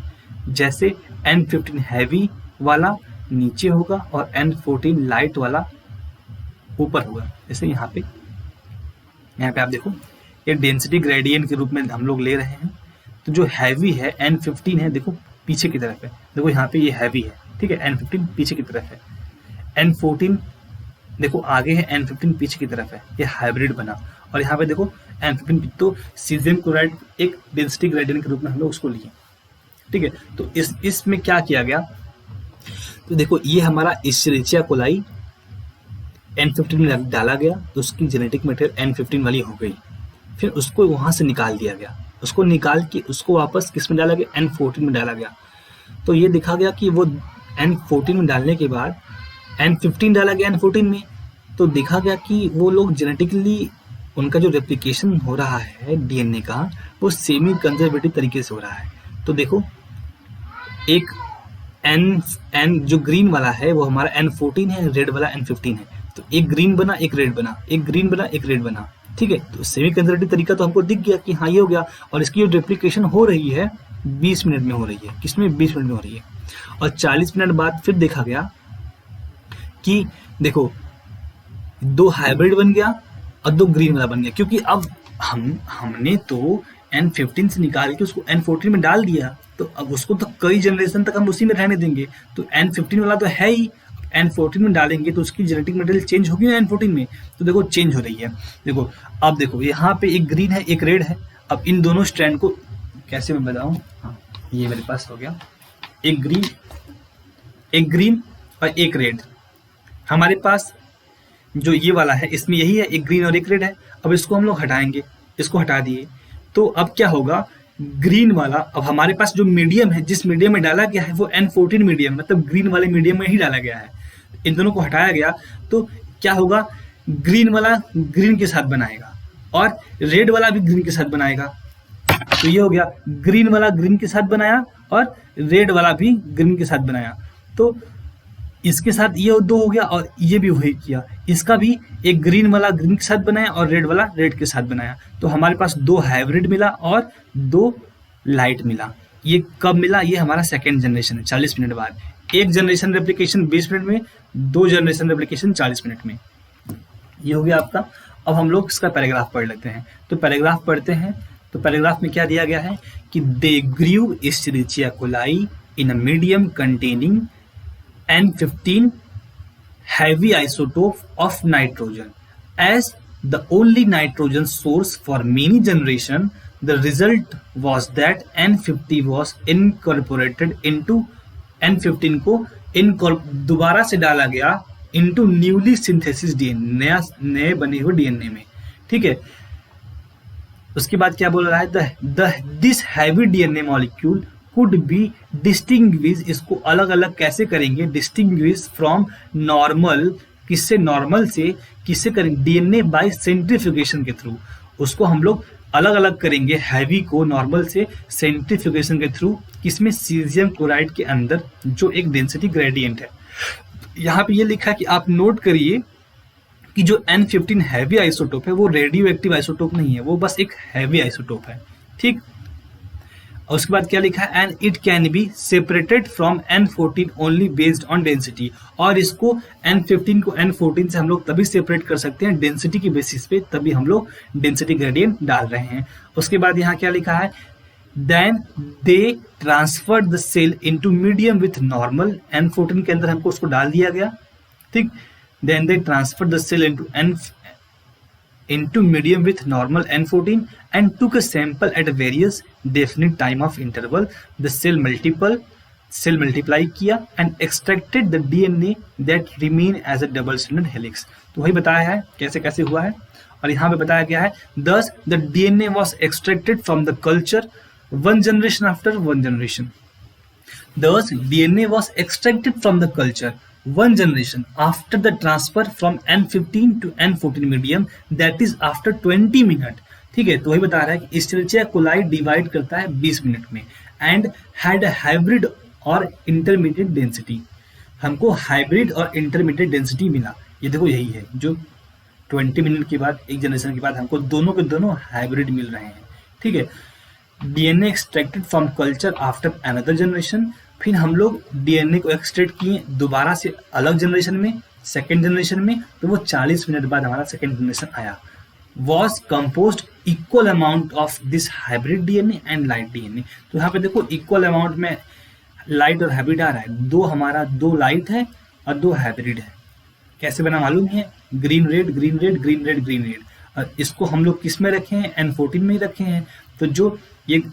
जैसे N15 हैवी वाला नीचे होगा और N14 लाइट वाला ऊपर होगा। जैसे यहाँ पे आप देखो, ये डेंसिटी ग्रेडियंट के रूप में हम लोग ले रहे हैं। तो जो हैवी है N15 है, देखो पीछे की तरफ है, देखो यहाँ पे ये हैवी है, ठीक है, N15 पीछे की तरफ है, N14 देखो आगे है, N15 पीछे की तरफ है, ये हाइब्रिड बना। और यहाँ पे देखो N15, तो सीजियम क्लोराइड एक डेंसिटी ग्रेडियंट के रूप में हम लोग उसको लिए, ठीक है। तो इसमें क्या किया गया, तो देखो ये हमारा इश्चेरिचिया कोलाई N15 में डाला गया, तो उसकी जेनेटिक मटेरियल N15 वाली हो गई। फिर उसको वहां से निकाल दिया गया, उसको निकाल के उसको वापस किस में डाला गया, N14 में डाला गया। तो ये देखा गया कि वो N14 में डालने के बाद N15 डाला गया N14 में, तो देखा गया कि वो लोग जेनेटिकली उनका जो रेप्लिकेशन हो रहा है डीएनए का, वो सेमी कंजर्वेटिव तरीके से हो रहा है। तो देखो एक N जो ग्रीन वाला है वो हमारा N14 है, रेड वाला N15 है, तो एक ग्रीन बना एक रेड बना, एक ग्रीन बना एक रेड बना, ठीक है, तो सेमी कंजर्वेटिव तरीका तो हमको दिख गया कि हाँ ये हो गया, और इसकी जो रेप्लिकेशन हो रही है 20 मिनट में हो रही है। किसमें? 20 मिनट में हो रही है। और 40 मिनट बाद फिर देखा गया कि देखो 2 हाइब्रिड बन गया और 2 ग्रीन वाला बन गया, क्योंकि अब हमने तो N15 से निकाल के उसको N14 में डाल दिया, तो अब उसको तो कई जनरेशन तक हम उसी में रहने देंगे। तो N15 वाला तो है ही, N14 में डालेंगे तो उसकी जेनेटिक मटेरियल चेंज होगी ना N14 में, तो देखो चेंज हो रही है। देखो अब देखो यहाँ पे एक ग्रीन है एक रेड है। अब इन दोनों स्ट्रैंड को कैसे मैं बताऊं, हाँ ये मेरे पास हो गया, एक ग्रीन और एक रेड। हमारे पास जो ये वाला है इसमें यही है, एक ग्रीन और एक रेड है। अब इसको हम लोग हटाएंगे, इसको हटा दिए, तो अब क्या होगा, ग्रीन वाला अब हमारे पास जो मीडियम है, जिस मीडियम में डाला गया है वो N14 मीडियम, मतलब ग्रीन वाले मीडियम में ही डाला गया है। इन दोनों को हटाया गया तो क्या होगा, ग्रीन वाला ग्रीन के साथ बनाएगा और रेड वाला भी ग्रीन के साथ बनाएगा। तो ये हो गया, ग्रीन वाला ग्रीन के साथ बनाया और रेड वाला भी ग्रीन के साथ बनाया। तो इसके साथ ये 2 हो गया और ये भी वही किया, इसका भी एक ग्रीन वाला ग्रीन के साथ बनाया और रेड वाला रेड के साथ बनाया। तो हमारे पास 2 हाइब्रिड मिला और 2 लाइट मिला। ये कब मिला? ये हमारा सेकेंड जनरेशन है 40 मिनट बाद। एक जनरेशन रेप्लिकेशन 20 मिनट में, 2 जनरेशन रेप्लिकेशन 40 मिनट में। ये हो गया आपका। अब हम लोग इसका पैराग्राफ पढ़ लेते हैं। तो पैराग्राफ पढ़ते हैं, तो पैराग्राफ में क्या दिया गया है कि they grew Escherichia coli in a medium containing N15 heavy isotope of nitrogen. As the only nitrogen source for many generation, the result was that N50 was incorporated into N15 को दोबारा से डाला गया into newly synthesis DNA, नए बने हुए DNA में। ठीक है, उसके बाद क्या बोल रहा है, this heavy DNA molecule could be distinguish, इसको अलग अलग कैसे करेंगे, डिस्टिंग्विश फ्रॉम नॉर्मल, किससे? नॉर्मल से किससे करेंगे? डीएनए बाय सेंट्रीफ्यूगेशन के थ्रू उसको हम लोग अलग अलग करेंगे, हैवी को नॉर्मल से सेंट्रीफ्यूगेशन के थ्रू। किसमें? सीजियम क्लोराइड के अंदर, जो एक डेंसिटी ग्रेडियंट है। यहाँ पे ये लिखा है कि आप नोट करिए कि जो N15 हैवी आइसोटोप है वो रेडियो एक्टिव आइसोटोप नहीं है, वो बस एक हैवी आइसोटोप है। ठीक, और उसके बाद क्या लिखा है, and it can be separated from N14 only based on density. और इसको N15 को N14 से हम लोग तभी सेपरेट कर सकते हैं डेंसिटी की बेसिस पे, तभी हम लोग डेंसिटी ग्रेडियंट डाल रहे हैं। उसके बाद यहाँ क्या लिखा है, then they transfer the cell into medium with normal, N14 के अंदर हमको उसको डाल दिया गया। ठीक, then they transfer the cell into medium with normal N14 and took a sample at a various definite time of interval. The cell multiply किया and extracted the DNA that remain as a double stranded helix. तो वही बताया है कैसे कैसे हुआ है, और यहाँ पे बताया गया है thus the DNA was extracted from the culture one generation after one generation. Thus DNA was extracted from the culture one generation after the transfer from N15 to N14 medium, that is after 20 minute. ठीक है, तो वही बता रहा है कि Escherichia coli divide करता है 20 मिनट में एंड हैड अ हाइब्रिड और इंटरमीडिएट डेंसिटी। हमको हाइब्रिड और इंटरमीडिएट डेंसिटी मिला। ये देखो यही है जो 20 मिनट के बाद, एक जनरेशन के बाद हमको दोनों के दोनों हाइब्रिड मिल रहे हैं। ठीक है, DNA extracted from culture after another generation. फिर हम लोग डीएनए को एक्सट्रैक्ट किए दोबारा से अलग जनरेशन में, सेकेंड जनरेशन में, तो वो 40 मिनट बाद हमारा सेकेंड जनरेशन आया। Was composed equal amount of this hybrid DNA and light DNA. तो यहाँ पे देखो इक्वल अमाउंट में लाइट और हाइब्रिड आ रहा है। दो लाइट है और 2 हाइब्रिड है। कैसे बना मालूम है, green red green red green red green red. और इसको हम लोग किस में रखे हैं, N14 में ही रखे हैं। तो जो ये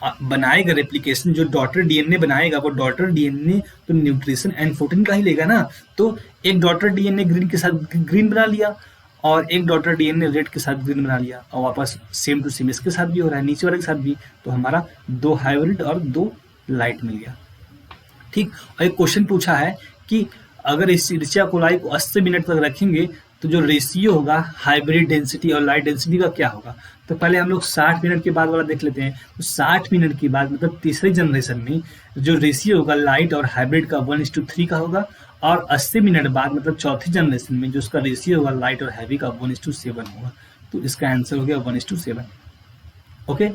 बनाएगा रेप्लिकेशन, जो डॉटर डीएनए बनाएगा, वो डॉटर डीएनए तो न्यूट्रिशन N14 का ही लेगा ना। तो एक डॉटर डीएनए ग्रीन के साथ ग्रीन बना लिया और एक डॉटर डीएनए रेड के साथ ग्रीन बना लिया, और वापस सेम टू सेम इसके साथ भी हो रहा है, नीचे वाले के साथ भी। तो हमारा 2 हाइब्रिड और 2 लाइट मिल गया। ठीक, और एक क्वेश्चन पूछा है कि अगर इस एस्चेरिचिया कोलाई को 80 मिनट तक रखेंगे तो जो रेशियो होगा हाइब्रिड डेंसिटी और लाइट डेंसिटी का क्या होगा। तो पहले हम लोग 60 मिनट के बाद वाला देख लेते हैं। तो 60 मिनट के बाद मतलब तीसरे जनरेशन में जो रेशियो होगा लाइट और हाइब्रिड का 1:3 का होगा, और 80 मिनट बाद मतलब चौथी जनरेशन में जो उसका रेशियो होगा लाइट और हैवी का 1:7 होगा। तो इसका आंसर हो गया 1:7। ओके,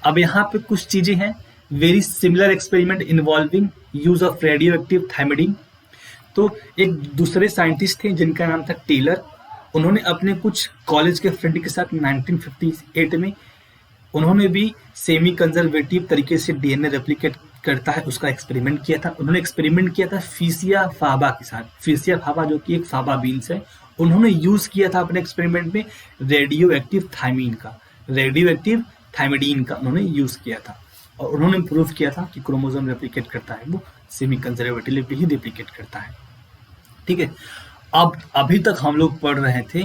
अब यहाँ पे कुछ चीजें हैं, very similar experiment involving use of radioactive thymidine. तो एक दूसरे साइंटिस्ट थे जिनका नाम था टेलर, उन्होंने अपने कुछ कॉलेज के फ्रेंड के साथ 1958 में उन्होंने भी सेमी कंजर्वेटिव तरीके से डीएनए रेप्लिकेट करता है उसका एक्सपेरिमेंट किया था। उन्होंने एक्सपेरिमेंट किया था फिशिया फाबा के साथ। फिशिया फाबा जो कि एक फाबा बीन्स है, उन्होंने यूज किया था अपने एक्सपेरिमेंट में रेडियो एक्टिव थायमीन का, रेडियो एक्टिव थायमिडीन का उन्होंने यूज किया था, और उन्होंने प्रूव किया था कि क्रोमोसोम रेप्लिकेट करता है, वो सेमी कंजर्वेटिवली ही रेप्लिकेट करता है। ठीक है, अब अभी तक हम लोग पढ़ रहे थे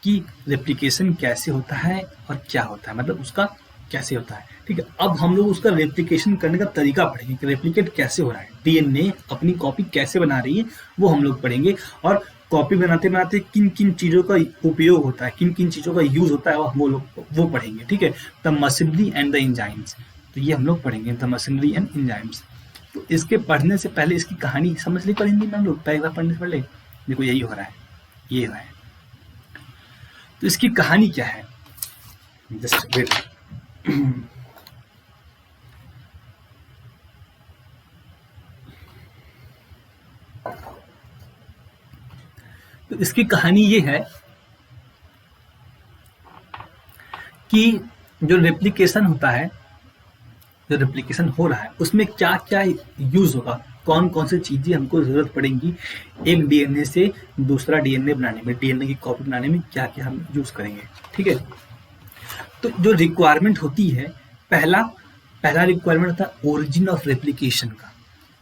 कि रेप्लिकेशन कैसे होता है और क्या होता है, मतलब उसका कैसे होता है। ठीक है, अब हम लोग उसका रेप्लिकेशन करने का तरीका पढ़ेंगे कि रेप्लिकेट कैसे हो रहा है, डीएनए अपनी कॉपी कैसे बना रही है वो हम लोग पढ़ेंगे, और कॉपी बनाते बनाते किन किन चीजों का उपयोग होता है, किन किन चीजों का यूज होता है वो पढ़ेंगे। ठीक है, the machinery and the enzymes, तो ये हम लोग पढ़ेंगे, द मशीनरी एंड एंजाइम्स। तो इसके पढ़ने से पहले इसकी कहानी समझ ली पढ़ेंगे हम लोग, पहले बार पढ़ने से पहले देखो यही हो रहा है, ये है। तो इसकी कहानी क्या है, जस्ट वेट। तो इसकी कहानी ये है कि जो रेप्लिकेशन होता है, जो रेप्लिकेशन हो रहा है उसमें क्या क्या यूज होगा, कौन कौन सी चीजें हमको जरूरत पड़ेंगी एक डीएनए से दूसरा डीएनए बनाने में, डीएनए की कॉपी बनाने में क्या क्या हम यूज करेंगे। ठीक है, तो जो रिक्वायरमेंट होती है, पहला रिक्वायरमेंट होता है ओरिजिन ऑफ रेप्लिकेशन का।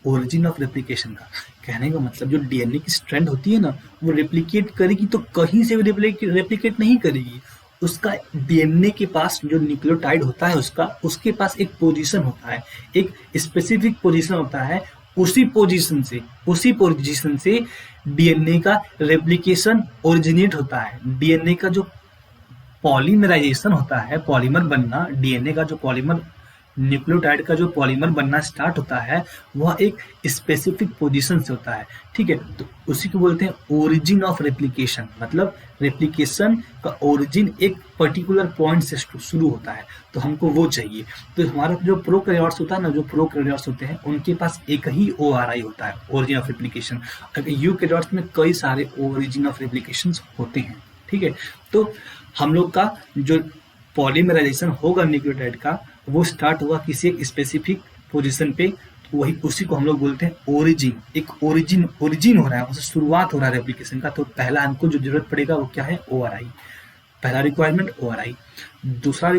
ओरिजिन ऑफ रेप्लिकेशन का कहने का मतलब जो डीएनए की स्ट्रैंड होती है ना, वो रेप्लिकेट करेगी तो कहीं से भी रेप्लिकेट नहीं करेगी, उसका डीएनए के पास जो न्यूक्लियोटाइड होता है उसके पास एक पोजीशन होता है, एक स्पेसिफिक पोजीशन होता है, उसी पोजीशन से डीएनए का रेप्लिकेशन ओरिजिनेट होता है। डीएनए का जो पॉलीमराइजेशन होता है, पॉलीमर बनना, डीएनए का जो पॉलीमर, न्यूक्लियोटाइड का जो पॉलीमर बनना स्टार्ट होता है वह एक स्पेसिफिक पोजीशन से होता है। ठीक है, तो उसी को बोलते हैं ओरिजिन ऑफ रेप्लिकेशन, मतलब रेप्लिकेशन का ओरिजिन एक पर्टिकुलर पॉइंट से शुरू होता है, तो हमको वो चाहिए। तो हमारा जो प्रोकैरियोट्स होता है ना, जो प्रोकैरियोट्स होते हैं उनके पास एक ही ओआरआई होता है, ओरिजिन ऑफ रेप्लिकेशन। यूकैरियोट्स में कई सारे ओरिजिन ऑफ रेप्लिकेशन होते हैं। ठीक है, तो हम लोग का जो पॉलीमराइजेशन होगा न्यूक्लियोटाइड का, वो स्टार्ट हुआ किसी एक स्पेसिफिक पोजीशन पे, तो वही उसी को हम लोग बोलते हैं ओरिजिन। एक ओरिजिन हो रहा है, उससे शुरुआत हो रहा है रेप्लिकेशन का। तो पहला हमको जो जरूरत पड़ेगा वो क्या है, ओआरआई। पहला रिक्वायरमेंट ओआरआई। दूसरा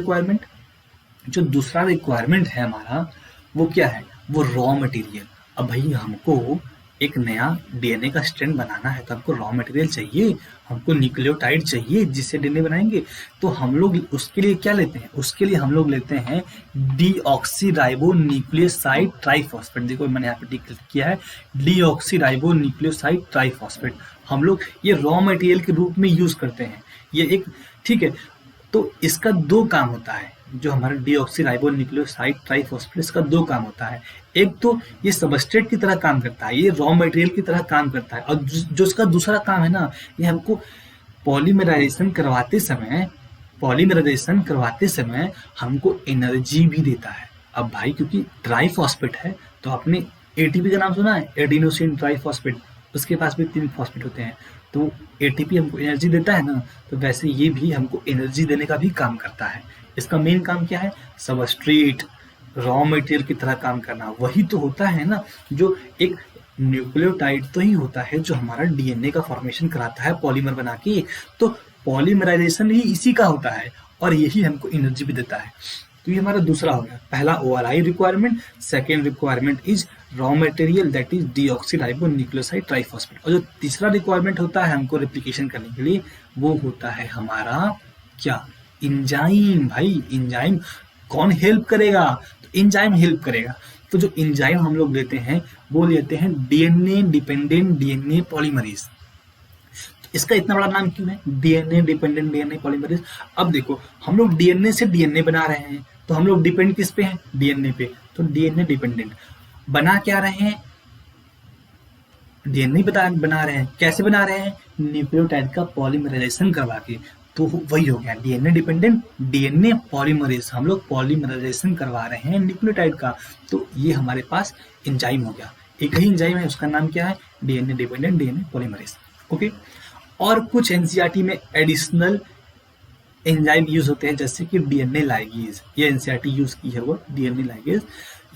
रिक्वायरमेंट है हमारा, वो क्या है, वो रॉ मटेरियल। अब भाई हमको एक नया डीएनए का स्ट्रैंड बनाना है तो हमको रॉ मटेरियल चाहिए, हमको न्यूक्लियोटाइड चाहिए जिससे डीएनए बनाएंगे। तो हम लोग उसके लिए क्या लेते हैं, उसके लिए हम लोग लेते हैं डीऑक्सीराइबो न्यूक्लियोसाइड ट्राइफॉस्फेट। देखो मैंने यहाँ पे टिक किया है, डीऑक्सीराइबो न्यूक्लियोसाइड ट्राइफॉस्फेट हम लोग ये रॉ मटेरियल के रूप में यूज करते हैं। ये एक, ठीक है, तो इसका दो काम होता है, जो हमारा डीऑक्सीराइबो न्यूक्लियोसाइड ट्राइफॉस्फेट, इसका दो काम होता है। एक तो ये सबस्ट्रेट की तरह काम करता है, ये रॉ मटेरियल की तरह काम करता है, और जो इसका दूसरा काम है ना, ये हमको पॉलीमराइजेशन करवाते समय हमको एनर्जी भी देता है। अब भाई क्योंकि ट्राइफॉस्फेट है तो आपने एटीपी का नाम सुना है, एडिनोसिन ट्राइफॉस्फेट, उसके पास भी 3 फॉस्फेट होते हैं, तो एटीपी हमको एनर्जी देता है ना, तो वैसे ये भी हमको एनर्जी देने का भी काम करता है। इसका मेन काम क्या है, सबस्ट्रेट, रॉ मटेरियल की तरह काम करना। वही तो होता है ना, जो एक न्यूक्लियोटाइड तो ही होता है जो हमारा डीएनए का फॉर्मेशन कराता है पॉलीमर बना के, तो पॉलीमराइजेशन ही इसी का होता है और यही हमको एनर्जी भी देता है। तो ये हमारा दूसरा हो गया, पहला ORI requirement. Second requirement is raw material, that is deoxyribo nucleoside triphosphate. और जो तीसरा रिक्वायरमेंट होता है हमको रेप्लिकेशन करने के लिए, वो होता है हमारा क्या, एंजाइम। भाई एंजाइम कौन हेल्प करेगा, तो एंजाइम हेल्प करेगा। तो जो एंजाइम हम लोग लेते हैं वो लेते हैं डीएनए डिपेंडेंट डीएनए पॉलीमरेज। इसका इतना बड़ा नाम क्यों है, डीएनए डिपेंडेंट डीएनए पॉलीमरेज? अब देखो हम लोग डीएनए से डीएनए बना रहे हैं, तो हम लोग डिपेंड किस पे हैं, डीएनए पे। तो डीएनए डिपेंडेंट बना क्या रहे हैं, डीएनए बना रहे हैं। कैसे बना रहे हैं, न्यूक्लियोटाइड का पॉलीमराइजेशन करवा के। तो वही हो गया डीएनए डिपेंडेंट डीएनए पॉलीमरेज, हम लोग पॉलीमराइजेशन करवा रहे हैं न्यूक्लियोटाइड का, तो ये हमारे पास एंजाइम हो गया, एक ही एंजाइम है, उसका नाम क्या है, DNA dependent DNA polymerase. Okay, और कुछ एनसीईआरटी में एडिशनल एंजाइम यूज होते हैं जैसे कि डीएनए लाइगेज, ये एनसीईआरटी यूज की है वो डीएनए लाइगेज,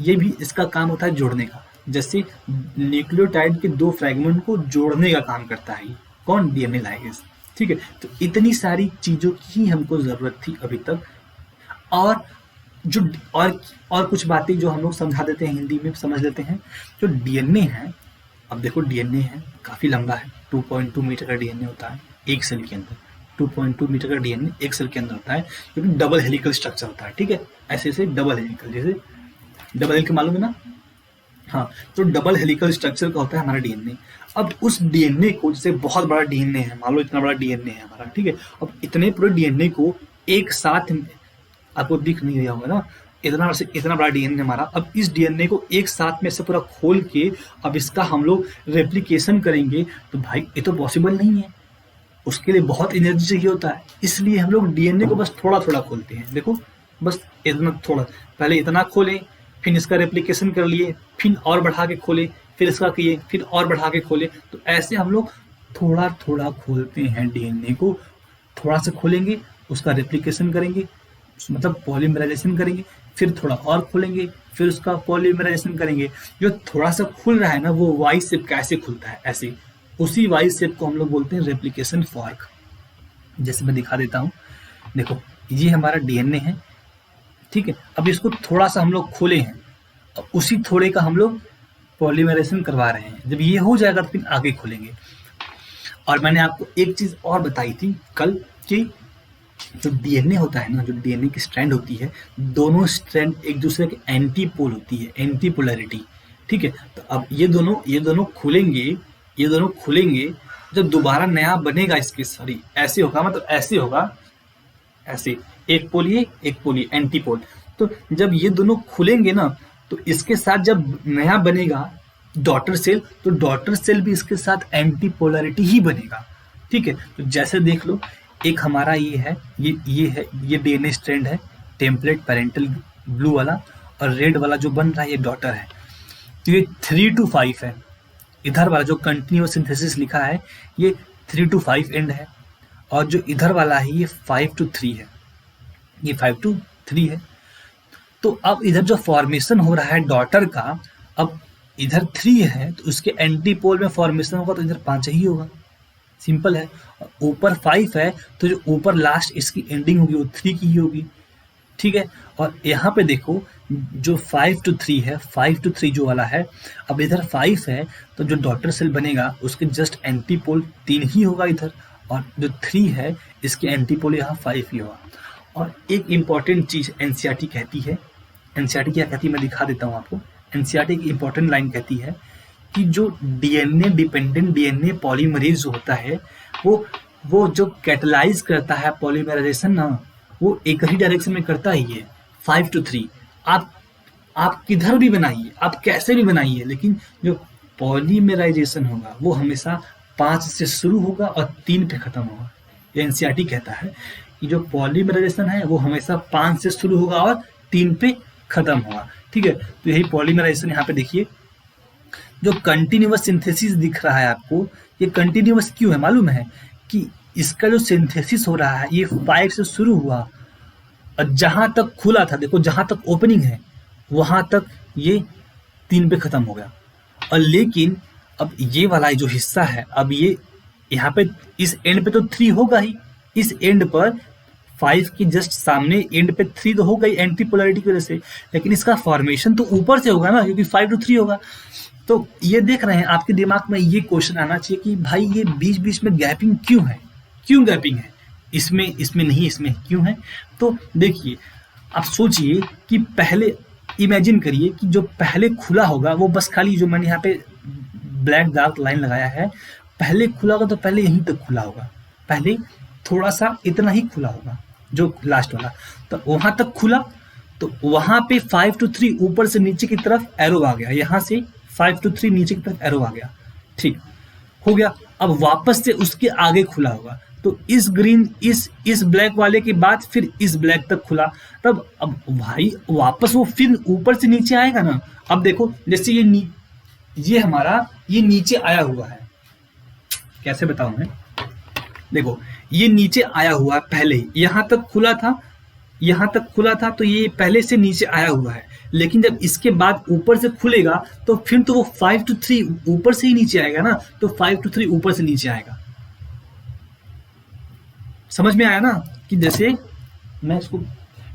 ये भी इसका काम होता है जोड़ने का, जैसे न्यूक्लियोटाइड के दो फ्रेगमेंट को जोड़ने का काम करता है कौन, डीएनए लाइगेज। ठीक है, तो इतनी सारी चीजों की हमको जरूरत थी अभी तक, और जो और कुछ बातें जो हम लोग समझा देते हैं हिंदी में समझ लेते हैं। जो डीएनए है, अब देखो डीएनए है काफी लंबा है, 2.2 मीटर का डीएनए होता है एक सेल के अंदर, 2.2 मीटर का डीएनए एक सेल के अंदर होता है, जो कि डबल हेलिकल स्ट्रक्चर होता है। ठीक है, ऐसे डबल हेलिकल, जैसे डबल हेलिकल मालूम है ना, हाँ, तो डबल हेलिकल स्ट्रक्चर का होता है हमारा डीएनए। अब उस डीएनए को, जैसे बहुत बड़ा डीएनए है, मान लो इतना बड़ा डीएनए है हमारा, ठीक है, अब इतने पूरे डीएनए को एक साथ, आपको दिख नहीं रहा होगा ना, इतना बड़ा डीएनए हमारा, अब इस डीएनए को एक साथ में से पूरा खोल के अब इसका हम लोग रेप्लिकेशन करेंगे, तो भाई ये तो पॉसिबल नहीं है, उसके लिए बहुत एनर्जी चाहिए होता है, इसलिए हम लोग डीएनए को बस थोड़ा थोड़ा खोलते हैं। देखो बस इतना थोड़ा, पहले इतना खोले, फिर इसका रेप्लिकेशन कर लिए, फिर और बढ़ा के खोले, फिर इसका किए, फिर और बढ़ा के खोले, तो ऐसे हम लोग थोड़ा थोड़ा खोलते हैं डीएनए को, थोड़ा सा खोलेंगे, उसका रेप्लिकेशन करेंगे, मतलब पॉलीमराइजेशन करेंगे, फिर थोड़ा और खोलेंगे, फिर उसका पॉलीमराइजेशन करेंगे। जो थोड़ा सा खुल रहा है ना, वो वाई शेप कैसे खुलता है, ऐसे उसी वाई शेप को हम लोग बोलते हैं रेप्लिकेशन फॉर्क। जैसे मैं दिखा देता हूँ, देखो ये हमारा डीएनए है, ठीक है, अब इसको थोड़ा सा हम लोग खोले हैं, अब उसी थोड़े का हम लोग पॉलीमराइजेशन करवा रहे हैं, जब ये हो जाएगा तो फिर आगे खोलेंगे। और मैंने आपको एक चीज और बताई थी कल कि जो डीएनए होता है ना, जो डीएनए की स्ट्रैंड होती है, दोनों स्ट्रैंड एक दूसरे के एंटी पोल होती है, एंटी पोलैरिटी। ठीक है, तो अब ये दोनों खुलेंगे, जब दोबारा नया बनेगा इसके, सॉरी ऐसे होगा, मतलब ऐसे होगा, ऐसे एक पोल ये एंटी पोल, तो जब ये दोनों खुलेंगे ना, तो इसके साथ जब नया बनेगा डॉटर सेल, तो डॉटर सेल भी इसके साथ एंटी पोलैरिटी ही बनेगा। ठीक है, तो जैसे देख लो, एक हमारा ये है, ये डीएनए स्ट्रैंड है, टेम्पलेट पेरेंटल ब्लू वाला, और रेड वाला जो बन रहा है ये डॉटर है। तो ये 3 to 5 है, इधर वाला जो कंटिन्यूअस सिंथेसिस लिखा है ये 3 to 5 एंड है, और जो इधर वाला है ये 5 to 3 है, ये 5 to 3 है। तो अब इधर जो फॉर्मेशन हो रहा है डॉटर का, अब इधर 3 है तो उसके एंटी पोल में फॉर्मेशन होगा, तो इधर 5 ही होगा, सिंपल है। ऊपर 5 है तो जो ऊपर लास्ट इसकी एंडिंग होगी वो 3 की ही होगी। ठीक है, और यहाँ पे देखो जो 5 to 3 है, 5 to 3 जो वाला है, अब इधर 5 है तो जो डॉटर सेल बनेगा उसके जस्ट एंटी पोल 3 ही होगा इधर, और जो 3 है इसके एंटी पोल यहाँ 5 ही होगा। और एक इम्पॉर्टेंट चीज एनसीईआरटी कहती है, एनसीईआरटी क्या कहती है मैं दिखा देता हूँ आपको। एनसीईआरटी की इम्पॉर्टेंट लाइन कहती है कि जो डीएनए डिपेंडेंट डीएनए पॉलीमरेज जो होता है, वो जो कैटलाइज करता है पॉलीमराइजेशन ना, वो एक ही डायरेक्शन में करता ही है, 5 to 3। आप किधर भी बनाइए, आप कैसे भी बनाइए, लेकिन जो पॉलीमराइजेशन होगा वो हमेशा 5 से शुरू होगा और 3 पे खत्म होगा। एनसीईआरटी कहता है कि जो पॉलीमराइजेशन है वो हमेशा 5 से शुरू होगा और 3 पे खत्म होगा। ठीक है, तो यही पॉलीमराइजेशन। यहाँ पे देखिए जो कंटिन्यूअस सिंथेसिस दिख रहा है आपको, ये कंटिन्यूअस क्यों है मालूम है? कि इसका जो सिंथेसिस हो रहा है ये 5 से शुरू हुआ और जहां तक खुला था, देखो जहां तक ओपनिंग है वहां तक ये 3 पे खत्म हो गया। और लेकिन अब ये वाला जो हिस्सा है, अब ये यहाँ पे इस एंड पे तो 3 होगा ही, इस एंड पर 5 के जस्ट सामने एंड पे 3 तो हो गई एंटी पोलैरिटी की वजह से, लेकिन इसका फॉर्मेशन तो ऊपर से होगा ना, क्योंकि 5 to 3 होगा। तो ये देख रहे हैं, आपके दिमाग में ये क्वेश्चन आना चाहिए कि भाई ये बीच बीच में गैपिंग क्यों है, क्यों गैपिंग है, इसमें नहीं, इसमें क्यों है? तो देखिए, आप सोचिए कि पहले इमेजिन करिए कि जो पहले खुला होगा वो बस खाली, जो मैंने यहाँ पे ब्लैक डार्क लाइन लगाया है, पहले खुला होगा तो पहले यहीं तक खुला होगा, पहले थोड़ा सा इतना ही खुला होगा जो लास्ट वाला, तो वहां तक खुला, तो वहां पे 5 to 3 ऊपर से नीचे की तरफ एरो आ गया, यहाँ से 5 to 3 नीचे की तरफ एरो आ गया, ठीक हो गया। अब वापस से उसके आगे खुला होगा, तो इस ग्रीन इस ब्लैक वाले के बाद फिर इस ब्लैक तक खुला, तब अब भाई वापस वो फिर ऊपर से नीचे आएगा ना। अब देखो जैसे ये हमारा ये नीचे आया हुआ है, कैसे बताऊं मैं, देखो ये नीचे आया हुआ है, पहले ही यहाँ तक खुला था, यहाँ तक खुला था, तो ये पहले से नीचे आया हुआ है, लेकिन जब इसके बाद ऊपर से खुलेगा तो फिर तो वो 5 to 3 ऊपर से ही नीचे आएगा ना, तो 5 to 3 ऊपर से नीचे आएगा। समझ में आया ना कि जैसे मैं इसको,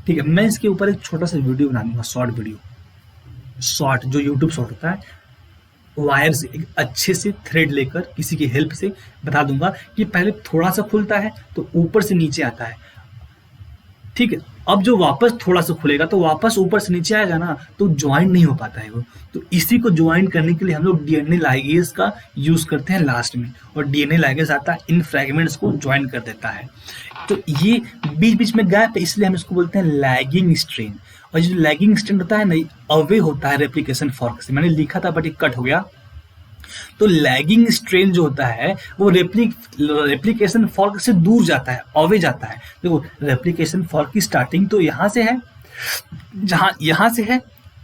ठीक है, मैं इसके ऊपर एक छोटा सा वीडियो बना दूंगा, शॉर्ट वीडियो, शॉर्ट जो यूट्यूब शॉर्ट होता है, वायर से एक अच्छे से थ्रेड लेकर किसी की हेल्प से बता दूंगा कि पहले थोड़ा सा खुलता है तो ऊपर से नीचे आता है, ठीक है। अब जो वापस थोड़ा सा खुलेगा तो वापस ऊपर से नीचे आएगा ना, तो ज्वाइन नहीं हो पाता है वो। तो इसी को ज्वाइन करने के लिए हम लोग डीएनए लाइगेज का यूज करते हैं लास्ट में, और डीएनए लाइगेज आता है इन फ्रैगमेंट्स को ज्वाइन कर देता है। तो ये बीच बीच में गैप है, इसलिए हम इसको बोलते हैं लैगिंग स्ट्रेन। और जो लैगिंग स्ट्रेन होता है ना, अवे होता है रेप्लिकेशन फॉर्क से, मैंने लिखा था बट ये कट हो गया। तो लैगिंग स्ट्रेन जो होता है वो रेप्लिकेशन फॉर्क से दूर जाता है, अवे जाता है। देखो रेप्लिकेशन फॉर्क की स्टार्टिंग तो यहाँ से है, जहाँ यहाँ से है,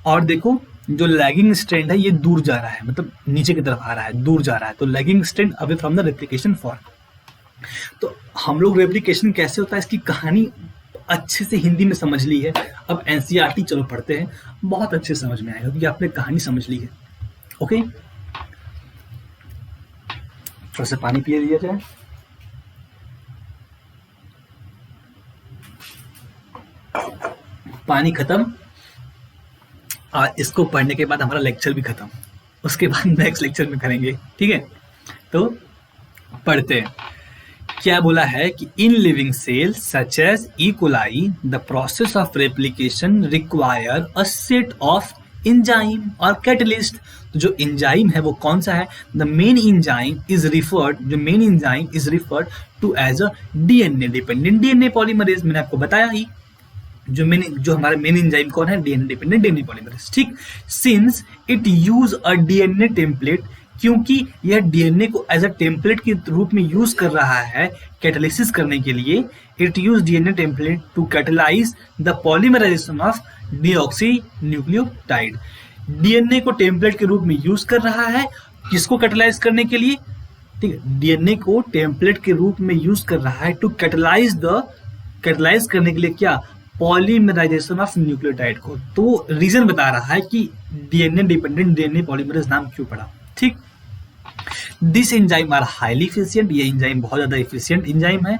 और देखो जो लैगिंग स्ट्रेंड है ये दूर जा रहा है, मतलब नीचे की तरफ आ रहा है, दूर जा रहा है। तो lagging strand away from the replication fork. तो हम लोग रेप्लिकेशन कैसे होता है इसकी कहानी अच्छे से हिंदी में समझ ली है। अब एनसीईआरटी चलो पढ़ते हैं, बहुत अच्छे समझ में आएगा क्योंकि आपने कहानी समझ ली है। ओके, थोड़ा सा पानी पिए लिया जाए। पानी खत्म, और इसको पढ़ने के बाद हमारा लेक्चर भी खत्म, उसके बाद नेक्स्ट लेक्चर में करेंगे, ठीक है। तो पढ़ते हैं, क्या बोला है कि in living cell such as E coli the process of replication require a set of enzyme और कैटलिस्ट। तो जो इंजाइम है वो कौन सा है, the main enzyme is referred, जो main enzyme is referred to as a DNA dependent DNA polymerase. मैंने आपको बताया ही जो हमारा मेन इंजाइम कौन है, डीएनए डिपेंडेंट डीएनए पॉलीमरेज, ठीक। Since it use a DNA template, क्योंकि यह डीएनए को एज अ टेम्पलेट के रूप में यूज कर रहा है कैटालिसिस करने के लिए। It use DNA template to catalyse the polymerisation of deoxy nucleotide. DNA को टेम्पलेट के रूप में यूज कर रहा है, किसको कैटलाइज करने के लिए, ठीक है, डीएनए को टेम्पलेट के रूप में यूज कर रहा है टू कैटलाइज करने के लिए क्या, पॉलीमराइजेशन ऑफ न्यूक्लियोटाइड को। तो रीजन बता रहा है कि डीएनए डिपेंडेंट डीएनए पॉलीमरेज नाम क्यों पड़ा, ठीक। This enzyme are highly efficient, ये एंजाइम बहुत ज्यादा इफिशिएंट एंजाइम है,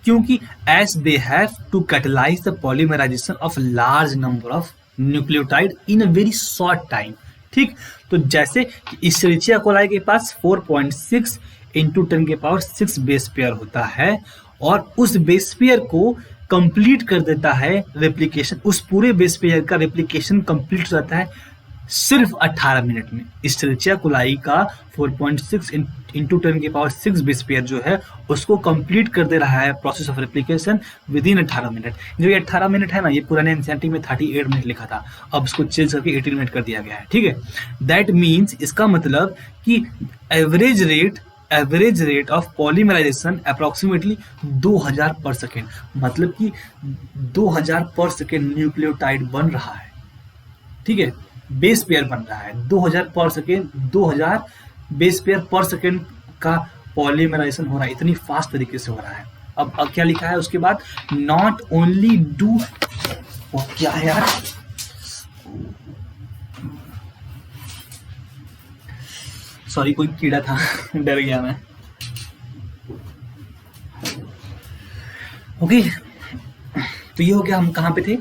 क्योंकि as they have to catalyse the polymerisation of large number of nucleotide in a very short time, ठीक। तो जैसे कि इशरिचिया कोलाई के पास 4.6 × 10⁶ बेस पेयर होता है, और उस बेस पेयर को कंप्लीट कर देता है रेप्लिकेशन, उस पूरे बेस पेयर का रेप्लिकेशन कंप्लीट हो जाता है सिर्फ 18 मिनट में। इशरिचिया कोलाई का 4.6 × 10⁶ बेस पेयर जो है उसको कंप्लीट कर दे रहा है process of replication with in 18 minute. जो ये 18 मिनट है ना, ये पुराने एनसीईआरटी में 38 मिनट लिखा था, अब इसको चेंज करके 18 मिनट कर दिया गया है, ठीक है। दैट मीन्स, इसका मतलब कि average rate of polymerisation approximately 2000 per second, मतलब कि 2000 पर सेकेंड न्यूक्लियोटाइड बन रहा है, ठीक है, बेस पेयर बन रहा है 2000 पर सेकेंड, 2000 बेस पेयर पर सेकेंड का पॉलीमराइजेशन हो रहा है, इतनी फास्ट तरीके से हो रहा है। अब क्या लिखा है उसके बाद, नॉट ओनली डू, क्या है यार, सॉरी कोई कीड़ा था डर गया मैं। ओके, तो ये हो गया, हम कहाँ पे थे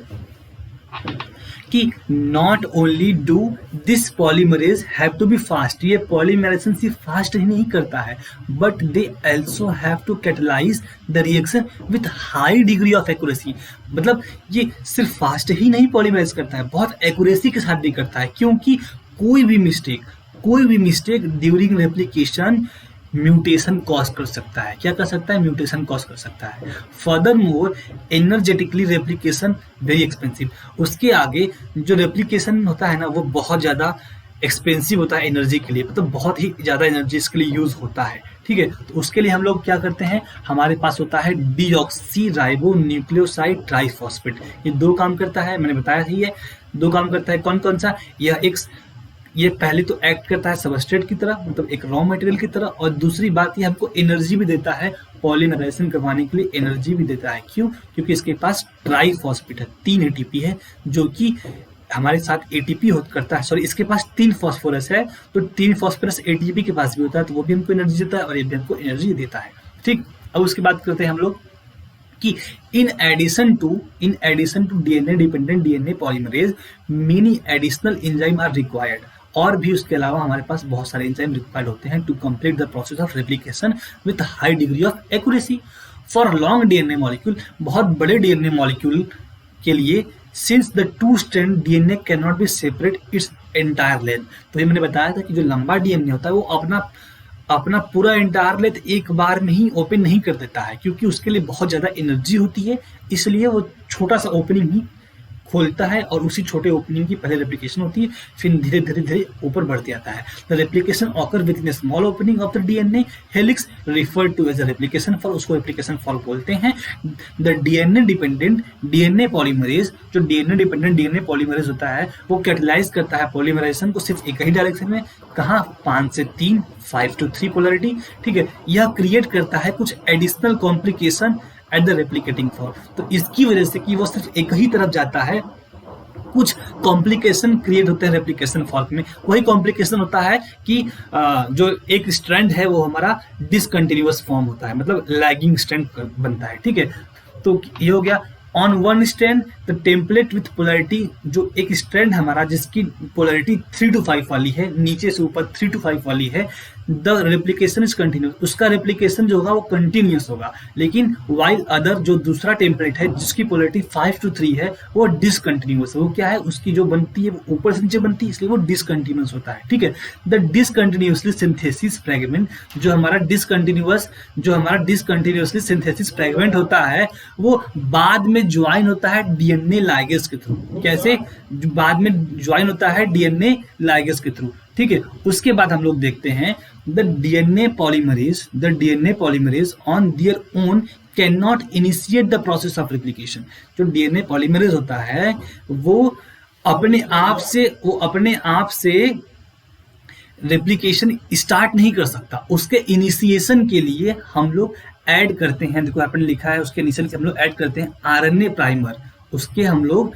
कि not only do this polymerase have to be fast, ये पॉलीमराइजेशन सिर्फ फास्ट ही नहीं करता है, but they also have to catalyse the reaction with high degree of accuracy. मतलब ये सिर्फ फास्ट ही नहीं पॉलीमराइज करता है, बहुत एक्यूरेसी के साथ भी करता है, क्योंकि कोई भी mistake during replication mutation cause कर सकता है। क्या कर सकता है, म्यूटेशन कॉज कर सकता है। Further more energetically replication very expensive, उसके आगे जो रेप्लिकेशन होता है ना वो बहुत ज़्यादा एक्सपेंसिव होता है एनर्जी के लिए, मतलब बहुत ही ज़्यादा एनर्जी इसके लिए यूज़ होता है। ठीक है, तो उसके लिए हम लोग क्या करते हैं, हमारे पास होता है डीऑक्सी राइबो न्यूक्लियोसाइड ट्राइफॉस्फेट। ये 2 काम करता है, मैंने बताया ही है 2 काम करता है। कौन कौन सा? ये पहले तो एक्ट करता है सबस्ट्रेट की तरह, मतलब एक रॉ मटेरियल की तरह, और दूसरी बात ये हमको एनर्जी भी देता है, पॉलीमराइजेशन करवाने के लिए एनर्जी भी देता है। क्यों? क्योंकि इसके पास ट्राइफॉस्फेट है, 3 एटीपी है, जो कि हमारे साथ एटीपी करता है, सॉरी इसके पास 3 फॉस्फोरस है, तो 3 फॉस्फोरस एटीपी के पास भी होता है, तो वो भी हमको एनर्जी देता है और ये भी हमको एनर्जी देता है। ठीक, अब उसकी बात करते हैं हम लोग कि in addition to DNA dependent DNA polymerase many additional enzyme are required. और भी उसके अलावा हमारे पास बहुत सारे एंजाइम रिक्वायर्ड होते हैं to complete the process of replication with high degree of accuracy for long DNA molecule. बहुत बड़े डीएनए मॉलिक्यूल के लिए, since the 2 strand DNA can not be separate its entire length. तो ये मैंने बताया था कि जो लंबा डीएनए होता है वो अपना पूरा एंटायर लेंथ एक बार में ही ओपन नहीं कर देता है, क्योंकि उसके लिए बहुत ज़्यादा एनर्जी होती है, इसलिए वो छोटा सा ओपनिंग ही खोलता है और उसी छोटे ओपनिंग की पहले रेप्लिकेशन होती है, फिर धीरे धीरे ऊपर बढ़ते आता है। The replication occur within small opening of the DNA helix referred to as a replication fork, उसको रेप्लिकेशन फॉर बोलते हैं। The DNA dependent DNA polymerase, जो डीएनए डिपेंडेंट डीएनए पॉलीमरेज होता है वो कैटलाइज करता है पॉलीमराइजेशन को सिर्फ एक ही डायरेक्शन में, कहाँ? 5 से 3, 5 to 3 पोलरिटी। ठीक है, यह क्रिएट करता है कुछ additional complication at the replicating form. तो इसकी वजह से कि वो सिर्फ एक ही तरफ जाता है, कुछ कॉम्प्लिकेशन क्रिएट होते हैं रेप्लिकेशन फॉर्क में। वही कॉम्प्लिकेशन होता है कि जो एक स्ट्रैंड है वो हमारा डिसकंटिन्यूअस फॉर्म होता है, मतलब लैगिंग स्ट्रैंड बनता है। ठीक है, तो ये हो गया on one strand the template with polarity, जो एक स्ट्रैंड हमारा जिसकी पोलरिटी 3 to 5 वाली है, नीचे से ऊपर 3 to 5 वाली है, द रेप्लिकेशन इज कंटिन्यूस, उसका रेप्लिकेशन जो होगा वो कंटिन्यूस होगा। लेकिन वाइल अदर, जो दूसरा टेम्पलेट है जिसकी पोलरिटी 5 to 3 है, वो डिसकंटिन्यूस है। वो क्या है? उसकी जो बनती है वो ऊपर से नीचे बनती है, इसलिए वो डिसकंटिन्यूस होता है। ठीक है, द डिसकंटिन्यूसली सिंथेसिस फ्रेगमेंट, जो हमारा डिसकंटिन्यूसली सिंथेसिस फ्रेगमेंट होता है वो बाद में ज्वाइन होता है डीएनए लाइगेज के थ्रू। कैसे? बाद में ज्वाइन होता है डीएनए लाइगेज के थ्रू। ठीक है, उसके बाद हम लोग देखते हैं the DNA polymerase on their own can not initiate the process of replication. जो डीएनए पॉलीमरेज होता है वो अपने आप से रेप्लिकेशन स्टार्ट नहीं कर सकता, उसके इनिशिएशन के लिए हम लोग ऐड करते हैं, देखो आपने लिखा है उसके इनिशियल के हम लोग ऐड करते हैं आरएनए प्राइमर। उसके हम लोग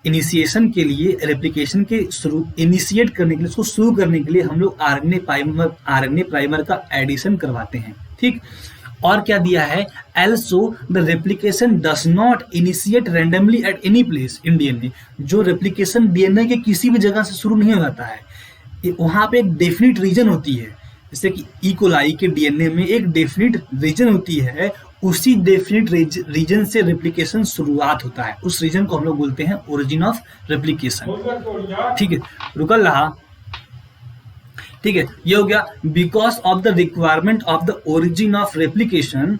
इनिशिएशन के लिए, रेप्लिकेशन के शुरू इनिशिएट करने के लिए, उसको शुरू करने के लिए हम लोग आरएनए प्राइमर का एडिशन करवाते हैं। ठीक, और क्या दिया है? Also the replication does not initiate randomly at any place in DNA. जो रेप्लिकेशन डीएनए के किसी भी जगह से शुरू नहीं हो जाता है, वहां पे एक डेफिनिट रीजन होती है, जैसे कि ई कोलाई के डीएनए में एक डेफिनिट रीजन होती है, उसी डेफिनिट रीजन से रेप्लिकेशन शुरुआत होता है, उस रीजन को हम लोग बोलते हैं ओरिजिन ऑफ रेप्लिकेशन। ठीक है, रुकल रहा। ठीक है, ये हो गया because of the requirement of the origin of replication,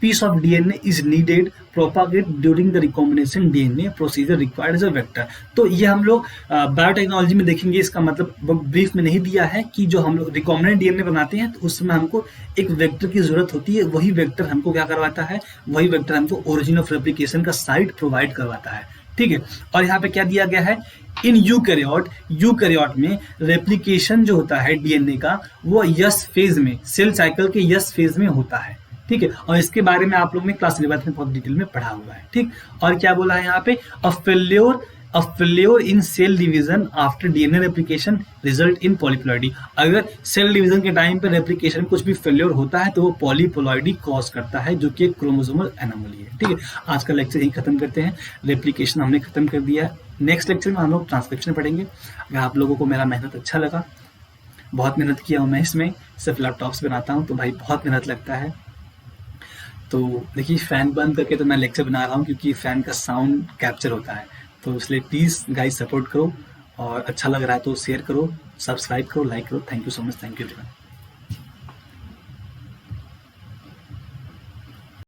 piece of DNA is needed propagate during the recombination DNA procedure required as a vector। तो ये हम लोग बायोटेक्नोलॉजी में देखेंगे, इसका मतलब ब्रीफ में नहीं दिया है कि जो हम लोग रिकॉम्बिनेंट डीएनए बनाते हैं तो उसमें हमको एक वेक्टर की जरूरत होती है, वही वेक्टर हमको क्या करवाता है? वही वेक्टर हमको ओरिजिन ऑफ रेप्लिकेशन का साइट प्रोवाइड करवाता है। ठीक है, और यहाँ पे क्या दिया गया है? इन यूकैरियोट में रेप्लिकेशन जो होता है डीएनए का वो यस फेज में, सेल साइकिल के यस फेज में होता है। ठीक है, और इसके बारे में आप लोग ने क्लास 11 में बहुत डिटेल में पढ़ा हुआ है। ठीक, और क्या बोला है यहाँ पे? A failure in cell division after DNA replication result in polyploidy. अगर सेल डिवीजन के टाइम पे रेप्लिकेशन कुछ भी फेल्योर होता है तो वो पॉलीप्लॉइडी कॉज करता है, जो कि एक क्रोमोसोमल एनोमली है। ठीक है, आज का लेक्चर यही खत्म करते हैं, रेप्लिकेशन हमने खत्म कर दिया है। नेक्स्ट लेक्चर में हम लोग ट्रांसक्रिप्शन पढ़ेंगे। अगर आप लोगों को मेरा मेहनत अच्छा लगा, बहुत मेहनत किया हूँ मैं इसमें, सिर्फ लैपटॉप्स बनाता हूँ तो भाई बहुत मेहनत लगता है। तो देखिए फैन बंद करके तो मैं लेक्चर बना रहा हूँ क्योंकि फैन का साउंड कैप्चर होता है, तो इसलिए प्लीज़ गाइस सपोर्ट करो, और अच्छा लग रहा है तो शेयर करो, सब्सक्राइब करो, लाइक करो। Thank you so much, thank you everyone.